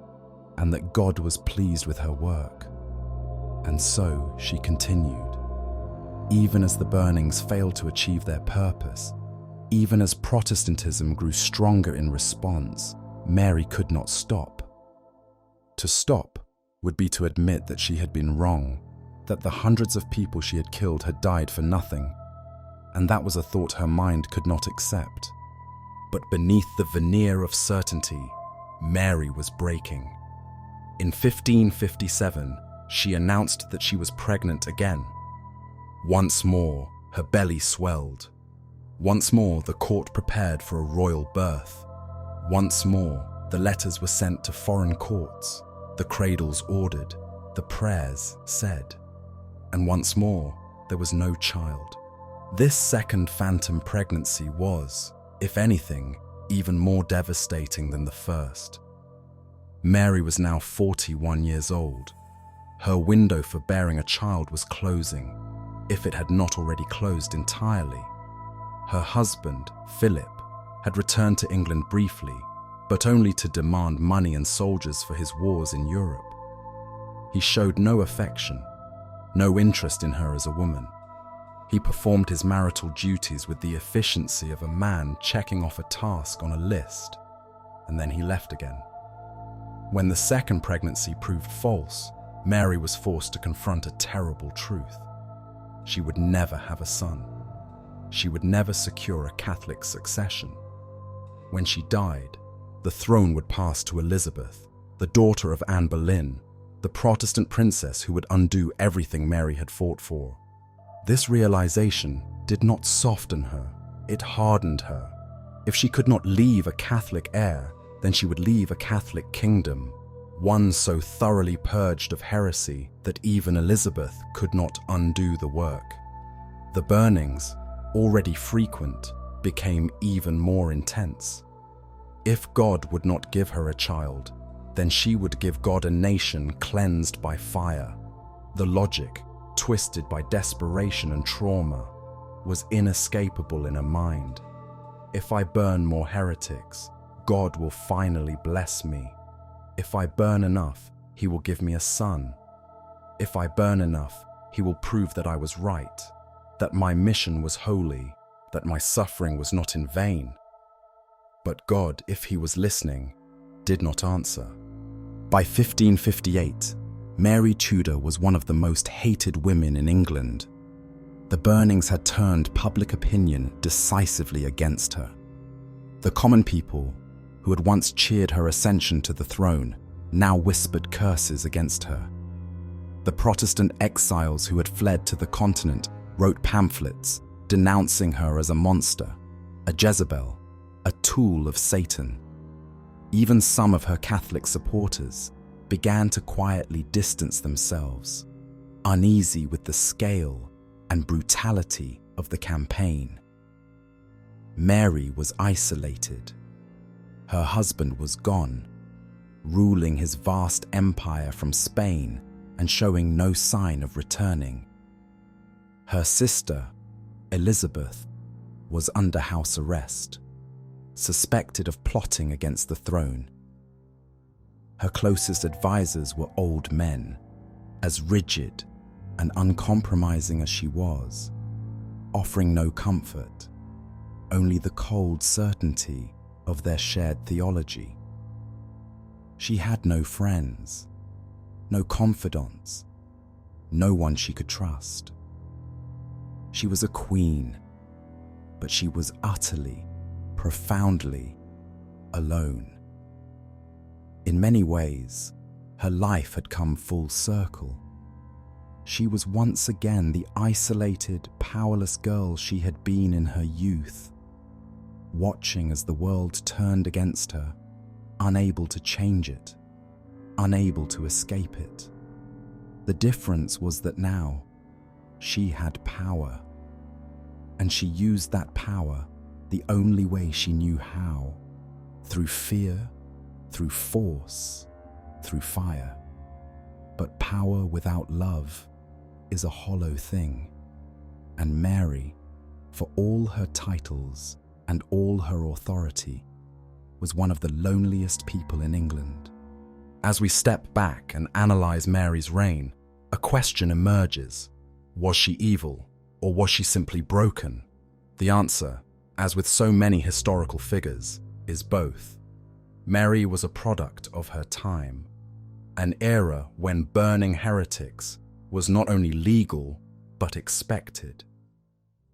and that God was pleased with her work. And so she continued. Even as the burnings failed to achieve their purpose, even as Protestantism grew stronger in response, Mary could not stop. To stop would be to admit that she had been wrong, that the hundreds of people she had killed had died for nothing, and that was a thought her mind could not accept. But beneath the veneer of certainty, Mary was breaking. In 1557, she announced that she was pregnant again. Once more, her belly swelled. Once more, the court prepared for a royal birth. Once more, the letters were sent to foreign courts, the cradles ordered, the prayers said. And once more, there was no child. This second phantom pregnancy was, if anything, even more devastating than the first. Mary was now 41 years old. Her window for bearing a child was closing, if it had not already closed entirely. Her husband, Philip, had returned to England briefly, but only to demand money and soldiers for his wars in Europe. He showed no affection, no interest in her as a woman. He performed his marital duties with the efficiency of a man checking off a task on a list, and then he left again. When the second pregnancy proved false, Mary was forced to confront a terrible truth. She would never have a son. She would never secure a Catholic succession. When she died, the throne would pass to Elizabeth, the daughter of Anne Boleyn, the Protestant princess who would undo everything Mary had fought for. This realization did not soften her, it hardened her. If she could not leave a Catholic heir, then she would leave a Catholic kingdom, one so thoroughly purged of heresy that even Elizabeth could not undo the work. The burnings, already frequent, became even more intense. If God would not give her a child, then she would give God a nation cleansed by fire. The logic, twisted by desperation and trauma, was inescapable in her mind. If I burn more heretics, God will finally bless me. If I burn enough, He will give me a son. If I burn enough, He will prove that I was right, that my mission was holy, that my suffering was not in vain. But God, if He was listening, did not answer. By 1558, Mary Tudor was one of the most hated women in England. The burnings had turned public opinion decisively against her. The common people, who had once cheered her ascension to the throne, now whispered curses against her. The Protestant exiles who had fled to the continent wrote pamphlets denouncing her as a monster, a Jezebel, a tool of Satan. Even some of her Catholic supporters began to quietly distance themselves, uneasy with the scale and brutality of the campaign. Mary was isolated. Her husband was gone, ruling his vast empire from Spain and showing no sign of returning. Her sister, Elizabeth, was under house arrest, suspected of plotting against the throne. Her closest advisors were old men, as rigid and uncompromising as she was, offering no comfort, only the cold certainty of their shared theology. She had no friends, no confidants, no one she could trust. She was a queen, but she was utterly, profoundly alone. In many ways, her life had come full circle. She was once again the isolated, powerless girl she had been in her youth, watching as the world turned against her, unable to change it, unable to escape it. The difference was that now she had power, and she used that power the only way she knew how, through fear, through force, through fire. But power without love is a hollow thing, and Mary, for all her titles and all her authority, was one of the loneliest people in England. As we step back and analyze Mary's reign, a question emerges. Was she evil, or was she simply broken? The answer, as with so many historical figures, is both. Mary was a product of her time, an era when burning heretics was not only legal, but expected.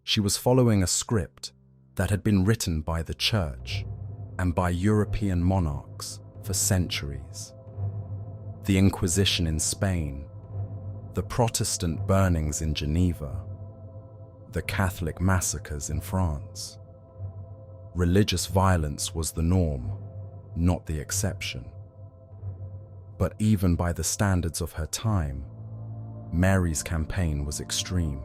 She was following a script that had been written by the Church and by European monarchs for centuries. The Inquisition in Spain, the Protestant burnings in Geneva, the Catholic massacres in France. Religious violence was the norm, not the exception. But even by the standards of her time, Mary's campaign was extreme,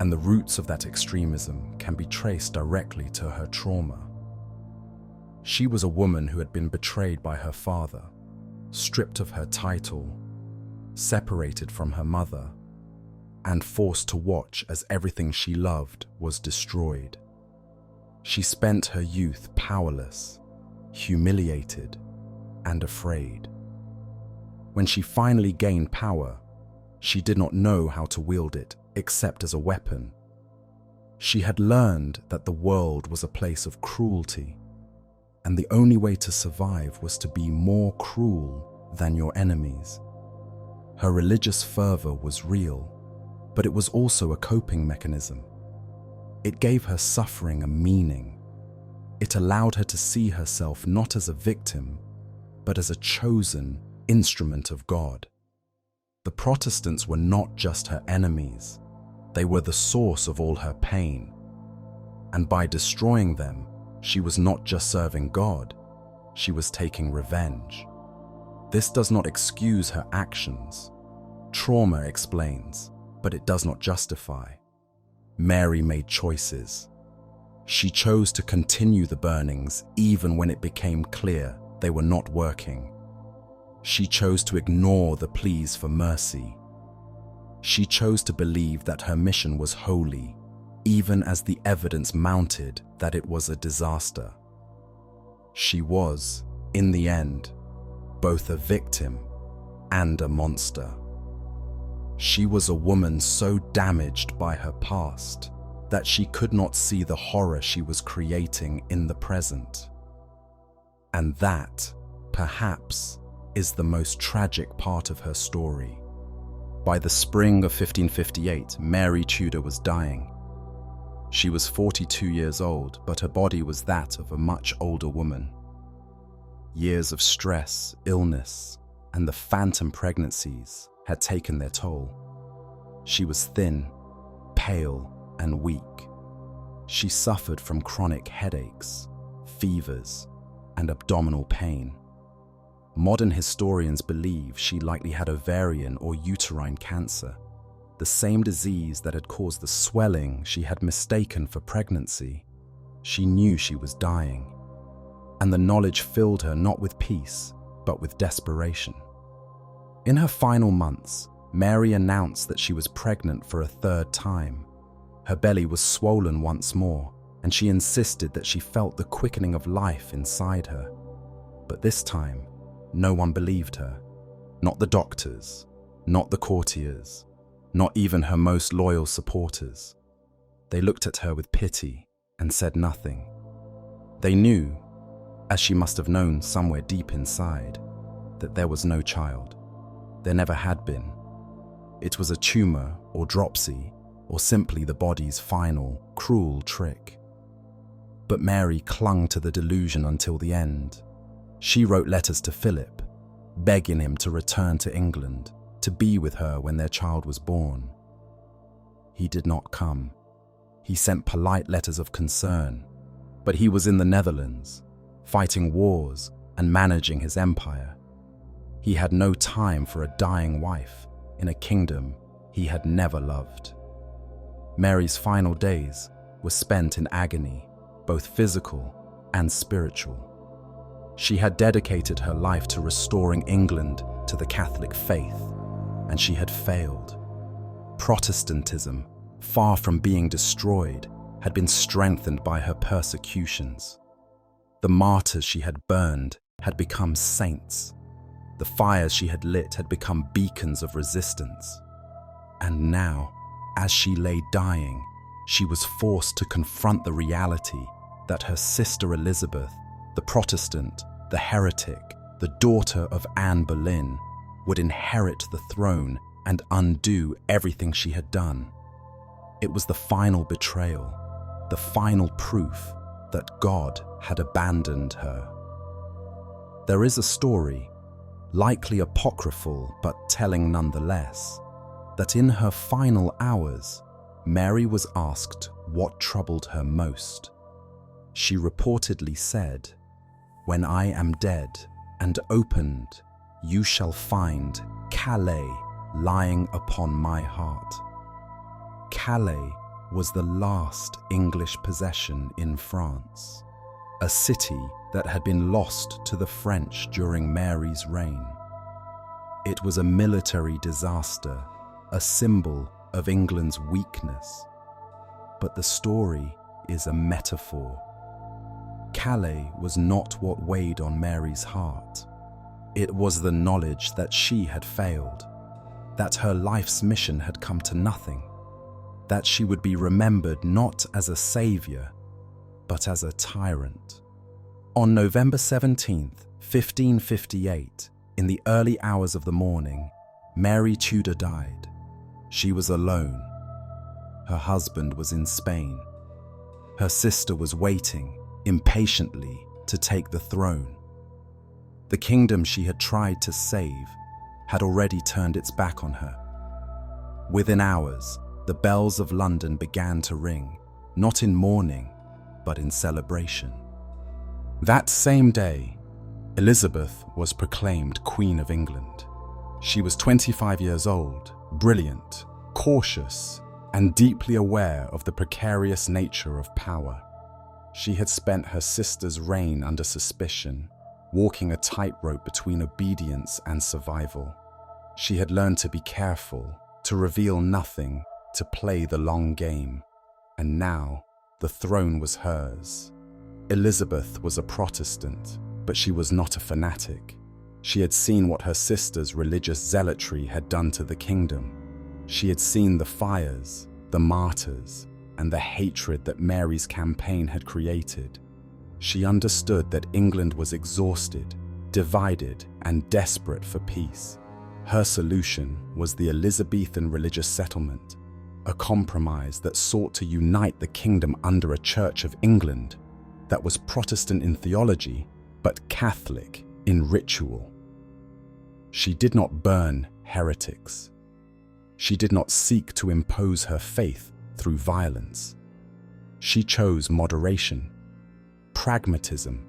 and the roots of that extremism can be traced directly to her trauma. She was a woman who had been betrayed by her father, stripped of her title, separated from her mother, and forced to watch as everything she loved was destroyed. She spent her youth powerless, humiliated, and afraid. When she finally gained power, she did not know how to wield it except as a weapon. She had learned that the world was a place of cruelty, and the only way to survive was to be more cruel than your enemies. Her religious fervor was real, but it was also a coping mechanism. It gave her suffering a meaning. It allowed her to see herself not as a victim, but as a chosen instrument of God. The Protestants were not just her enemies, they were the source of all her pain. And by destroying them, she was not just serving God, she was taking revenge. This does not excuse her actions. Trauma explains, but it does not justify. Mary made choices. She chose to continue the burnings even when it became clear they were not working. She chose to ignore the pleas for mercy. She chose to believe that her mission was holy, even as the evidence mounted that it was a disaster. She was, in the end, both a victim and a monster. She was a woman so damaged by her past that she could not see the horror she was creating in the present. And that, perhaps, is the most tragic part of her story. By the spring of 1558, Mary Tudor was dying. She was 42 years old, but her body was that of a much older woman. Years of stress, illness, and the phantom pregnancies had taken their toll. She was thin, pale, and weak. She suffered from chronic headaches, fevers, and abdominal pain. Modern historians believe she likely had ovarian or uterine cancer, the same disease that had caused the swelling she had mistaken for pregnancy. She knew she was dying, and the knowledge filled her not with peace, but with desperation. In her final months, Mary announced that she was pregnant for a third time. Her belly was swollen once more, and she insisted that she felt the quickening of life inside her. But this time, no one believed her. Not the doctors, not the courtiers, not even her most loyal supporters. They looked at her with pity and said nothing. They knew, as she must have known somewhere deep inside, that there was no child. There never had been. It was a tumor or dropsy, or simply the body's final, cruel trick. But Mary clung to the delusion until the end. She wrote letters to Philip, begging him to return to England, to be with her when their child was born. He did not come. He sent polite letters of concern, but he was in the Netherlands, fighting wars and managing his empire. He had no time for a dying wife in a kingdom he had never loved. Mary's final days were spent in agony, both physical and spiritual. She had dedicated her life to restoring England to the Catholic faith, and she had failed. Protestantism, far from being destroyed, had been strengthened by her persecutions. The martyrs she had burned had become saints. The fires she had lit had become beacons of resistance. And now, as she lay dying, she was forced to confront the reality that her sister Elizabeth, the Protestant, the heretic, the daughter of Anne Boleyn, would inherit the throne and undo everything she had done. It was the final betrayal, the final proof that God had abandoned her. There is a story, likely apocryphal but telling nonetheless, that in her final hours, Mary was asked what troubled her most. She reportedly said, "When I am dead and opened, you shall find Calais lying upon my heart." Calais was the last English possession in France, a city that had been lost to the French during Mary's reign. It was a military disaster, a symbol of England's weakness. But the story is a metaphor. Calais was not what weighed on Mary's heart. It was the knowledge that she had failed, that her life's mission had come to nothing, that she would be remembered not as a savior, but as a tyrant. On November 17th, 1558, in the early hours of the morning, Mary Tudor died. She was alone. Her husband was in Spain. Her sister was waiting, impatiently, to take the throne. The kingdom she had tried to save had already turned its back on her. Within hours, the bells of London began to ring, not in mourning, but in celebration. That same day, Elizabeth was proclaimed Queen of England. She was 25 years old, brilliant, cautious, and deeply aware of the precarious nature of power. She had spent her sister's reign under suspicion, walking a tightrope between obedience and survival. She had learned to be careful, to reveal nothing, to play the long game. And now, the throne was hers. Elizabeth was a Protestant, but she was not a fanatic. She had seen what her sister's religious zealotry had done to the kingdom. She had seen the fires, the martyrs, and the hatred that Mary's campaign had created. She understood that England was exhausted, divided, and desperate for peace. Her solution was the Elizabethan religious settlement, a compromise that sought to unite the kingdom under a Church of England that was Protestant in theology, but Catholic in ritual. She did not burn heretics. She did not seek to impose her faith through violence. She chose moderation, pragmatism,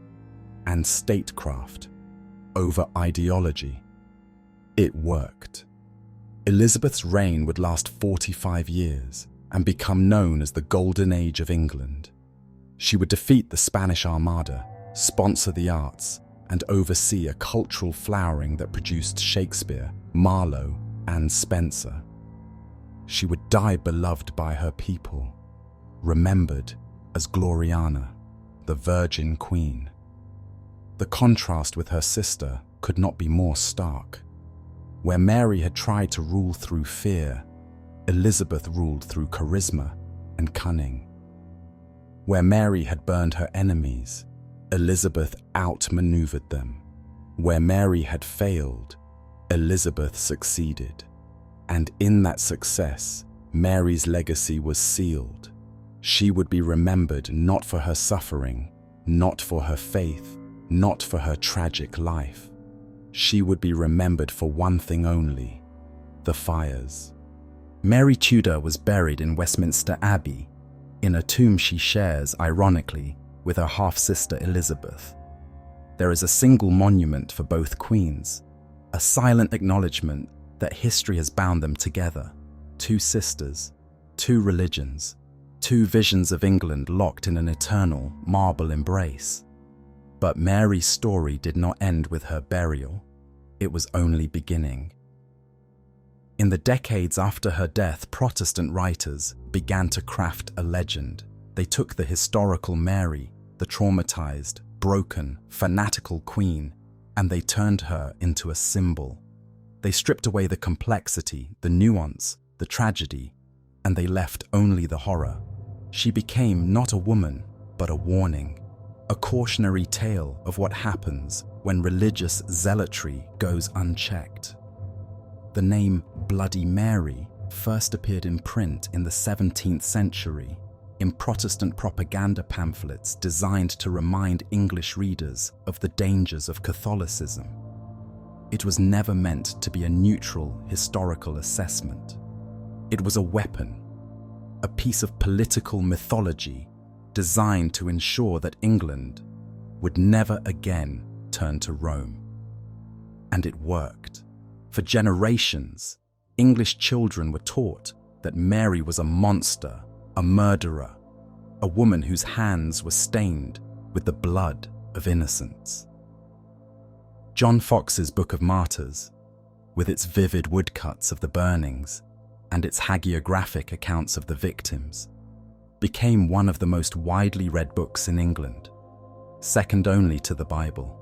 and statecraft over ideology. It worked. Elizabeth's reign would last 45 years and become known as the Golden Age of England. She would defeat the Spanish Armada, sponsor the arts, and oversee a cultural flowering that produced Shakespeare, Marlowe, and Spenser. She would die beloved by her people, remembered as Gloriana, the Virgin Queen. The contrast with her sister could not be more stark. Where Mary had tried to rule through fear, Elizabeth ruled through charisma and cunning. Where Mary had burned her enemies, Elizabeth outmaneuvered them. Where Mary had failed, Elizabeth succeeded. And in that success, Mary's legacy was sealed. She would be remembered not for her suffering, not for her faith, not for her tragic life. She would be remembered for one thing only: the fires. Mary Tudor was buried in Westminster Abbey, in a tomb she shares, ironically, with her half-sister Elizabeth. There is a single monument for both queens, a silent acknowledgement that history has bound them together. Two sisters, two religions, two visions of England locked in an eternal marble embrace. But Mary's story did not end with her burial. It was only beginning. In the decades after her death, Protestant writers began to craft a legend. They took the historical Mary, the traumatized, broken, fanatical queen, and they turned her into a symbol. They stripped away the complexity, the nuance, the tragedy, and they left only the horror. She became not a woman, but a warning. A cautionary tale of what happens when religious zealotry goes unchecked. The name Bloody Mary first appeared in print in the 17th century in Protestant propaganda pamphlets designed to remind English readers of the dangers of Catholicism. It was never meant to be a neutral historical assessment. It was a weapon, a piece of political mythology designed to ensure that England would never again turn to Rome. And it worked. For generations, English children were taught that Mary was a monster, a murderer, a woman whose hands were stained with the blood of innocents. John Foxe's Book of Martyrs, with its vivid woodcuts of the burnings and its hagiographic accounts of the victims, became one of the most widely read books in England, second only to the Bible.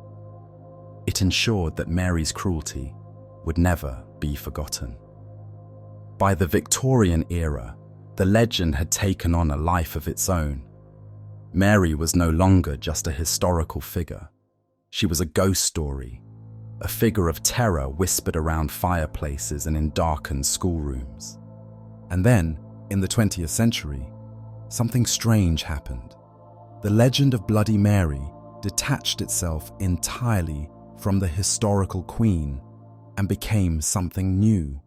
It ensured that Mary's cruelty would never be forgotten. By the Victorian era, the legend had taken on a life of its own. Mary was no longer just a historical figure. She was a ghost story, a figure of terror whispered around fireplaces and in darkened schoolrooms. And then, in the 20th century, something strange happened. The legend of Bloody Mary detached itself entirely from the historical queen and became something new,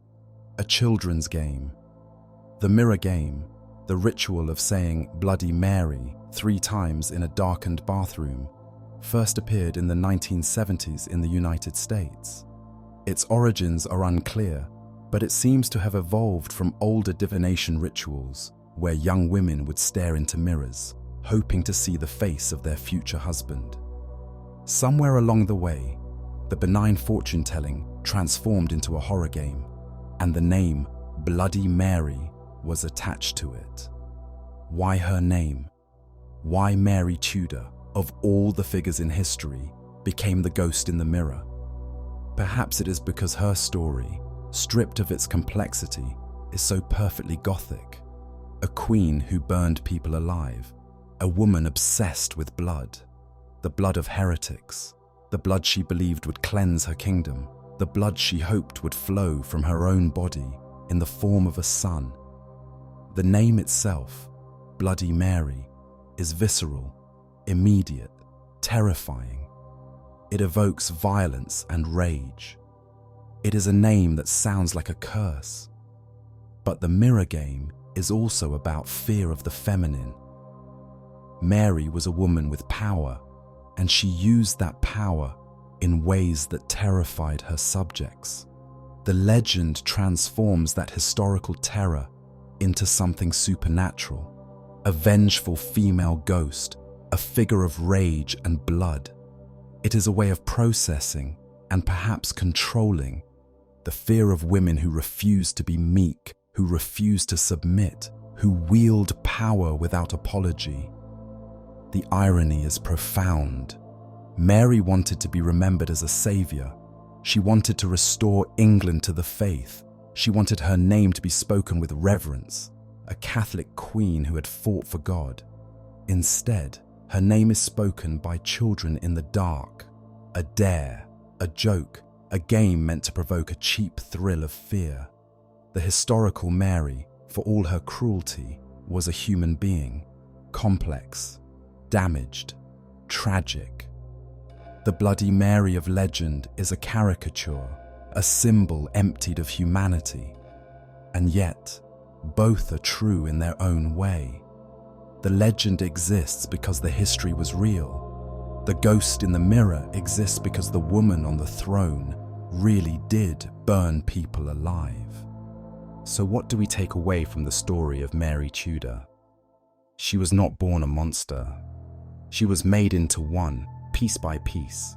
a children's game. The mirror game, the ritual of saying Bloody Mary 3 times in a darkened bathroom, first appeared in the 1970s in the United States. Its origins are unclear, but it seems to have evolved from older divination rituals where young women would stare into mirrors, hoping to see the face of their future husband. Somewhere along the way, the benign fortune-telling transformed into a horror game, and the name Bloody Mary was attached to it. Why her name? Why Mary Tudor, of all the figures in history, became the ghost in the mirror? Perhaps it is because her story, stripped of its complexity, is so perfectly gothic. A queen who burned people alive, a woman obsessed with blood, the blood of heretics, the blood she believed would cleanse her kingdom, the blood she hoped would flow from her own body in the form of a son. The name itself, Bloody Mary, is visceral, immediate, terrifying. It evokes violence and rage. It is a name that sounds like a curse. But the mirror game is also about fear of the feminine. Mary was a woman with power, and she used that power in ways that terrified her subjects. The legend transforms that historical terror into something supernatural, a vengeful female ghost, a figure of rage and blood. It is a way of processing and perhaps controlling the fear of women who refuse to be meek, who refuse to submit, who wield power without apology. The irony is profound. Mary wanted to be remembered as a savior. She wanted to restore England to the faith. She wanted her name to be spoken with reverence, a Catholic queen who had fought for God. Instead, her name is spoken by children in the dark, a dare, a joke, a game meant to provoke a cheap thrill of fear. The historical Mary, for all her cruelty, was a human being, complex, damaged, tragic. The Bloody Mary of legend is a caricature, a symbol emptied of humanity. And yet, both are true in their own way. The legend exists because the history was real. The ghost in the mirror exists because the woman on the throne really did burn people alive. So what do we take away from the story of Mary Tudor? She was not born a monster. She was made into one, piece by piece,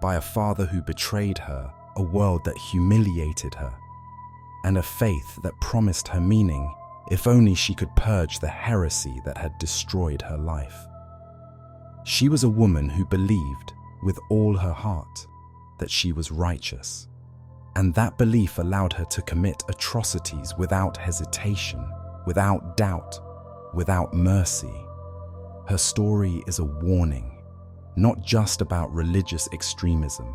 by a father who betrayed her, a world that humiliated her, and a faith that promised her meaning if only she could purge the heresy that had destroyed her life. She was a woman who believed, with all her heart, that she was righteous, and that belief allowed her to commit atrocities without hesitation, without doubt, without mercy. Her story is a warning, not just about religious extremism,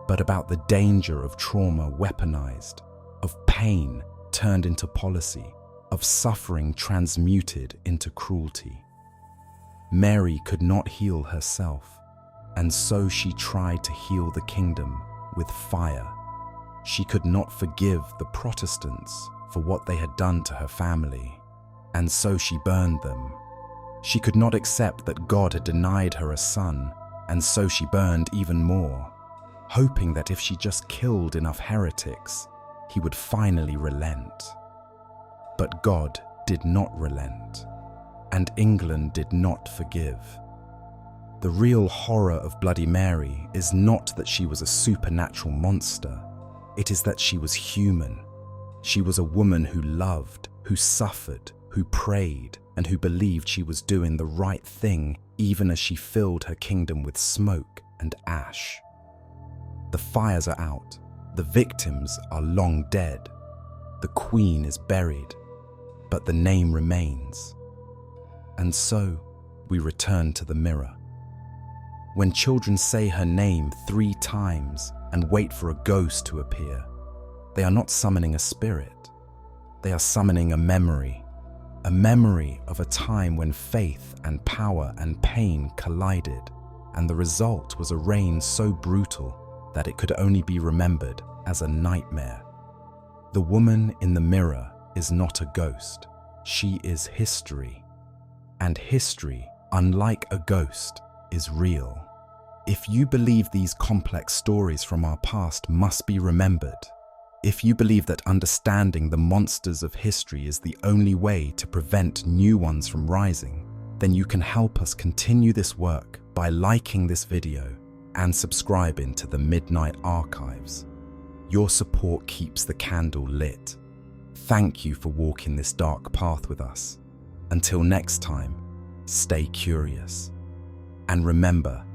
but about the danger of trauma weaponized, of pain turned into policy, of suffering transmuted into cruelty. Mary could not heal herself, and so she tried to heal the kingdom with fire. She could not forgive the Protestants for what they had done to her family, and so she burned them. She could not accept that God had denied her a son, and so she burned even more, hoping that if she just killed enough heretics, he would finally relent. But God did not relent, and England did not forgive. The real horror of Bloody Mary is not that she was a supernatural monster. It is that she was human. She was a woman who loved, who suffered, who prayed, and who believed she was doing the right thing even as she filled her kingdom with smoke and ash. The fires are out. The victims are long dead. The queen is buried, but the name remains. And so we return to the mirror. When children say her name 3 times and wait for a ghost to appear, they are not summoning a spirit. They are summoning a memory of a time when faith and power and pain collided, and the result was a reign so brutal that it could only be remembered as a nightmare. The woman in the mirror is not a ghost. She is history. And history, unlike a ghost, is real. If you believe these complex stories from our past must be remembered, if you believe that understanding the monsters of history is the only way to prevent new ones from rising, then you can help us continue this work by liking this video and subscribing to the Midnight Archives. Your support keeps the candle lit. Thank you for walking this dark path with us. Until next time, stay curious. And remember,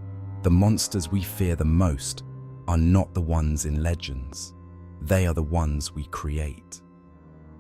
the monsters we fear the most are not the ones in legends. They are the ones we create.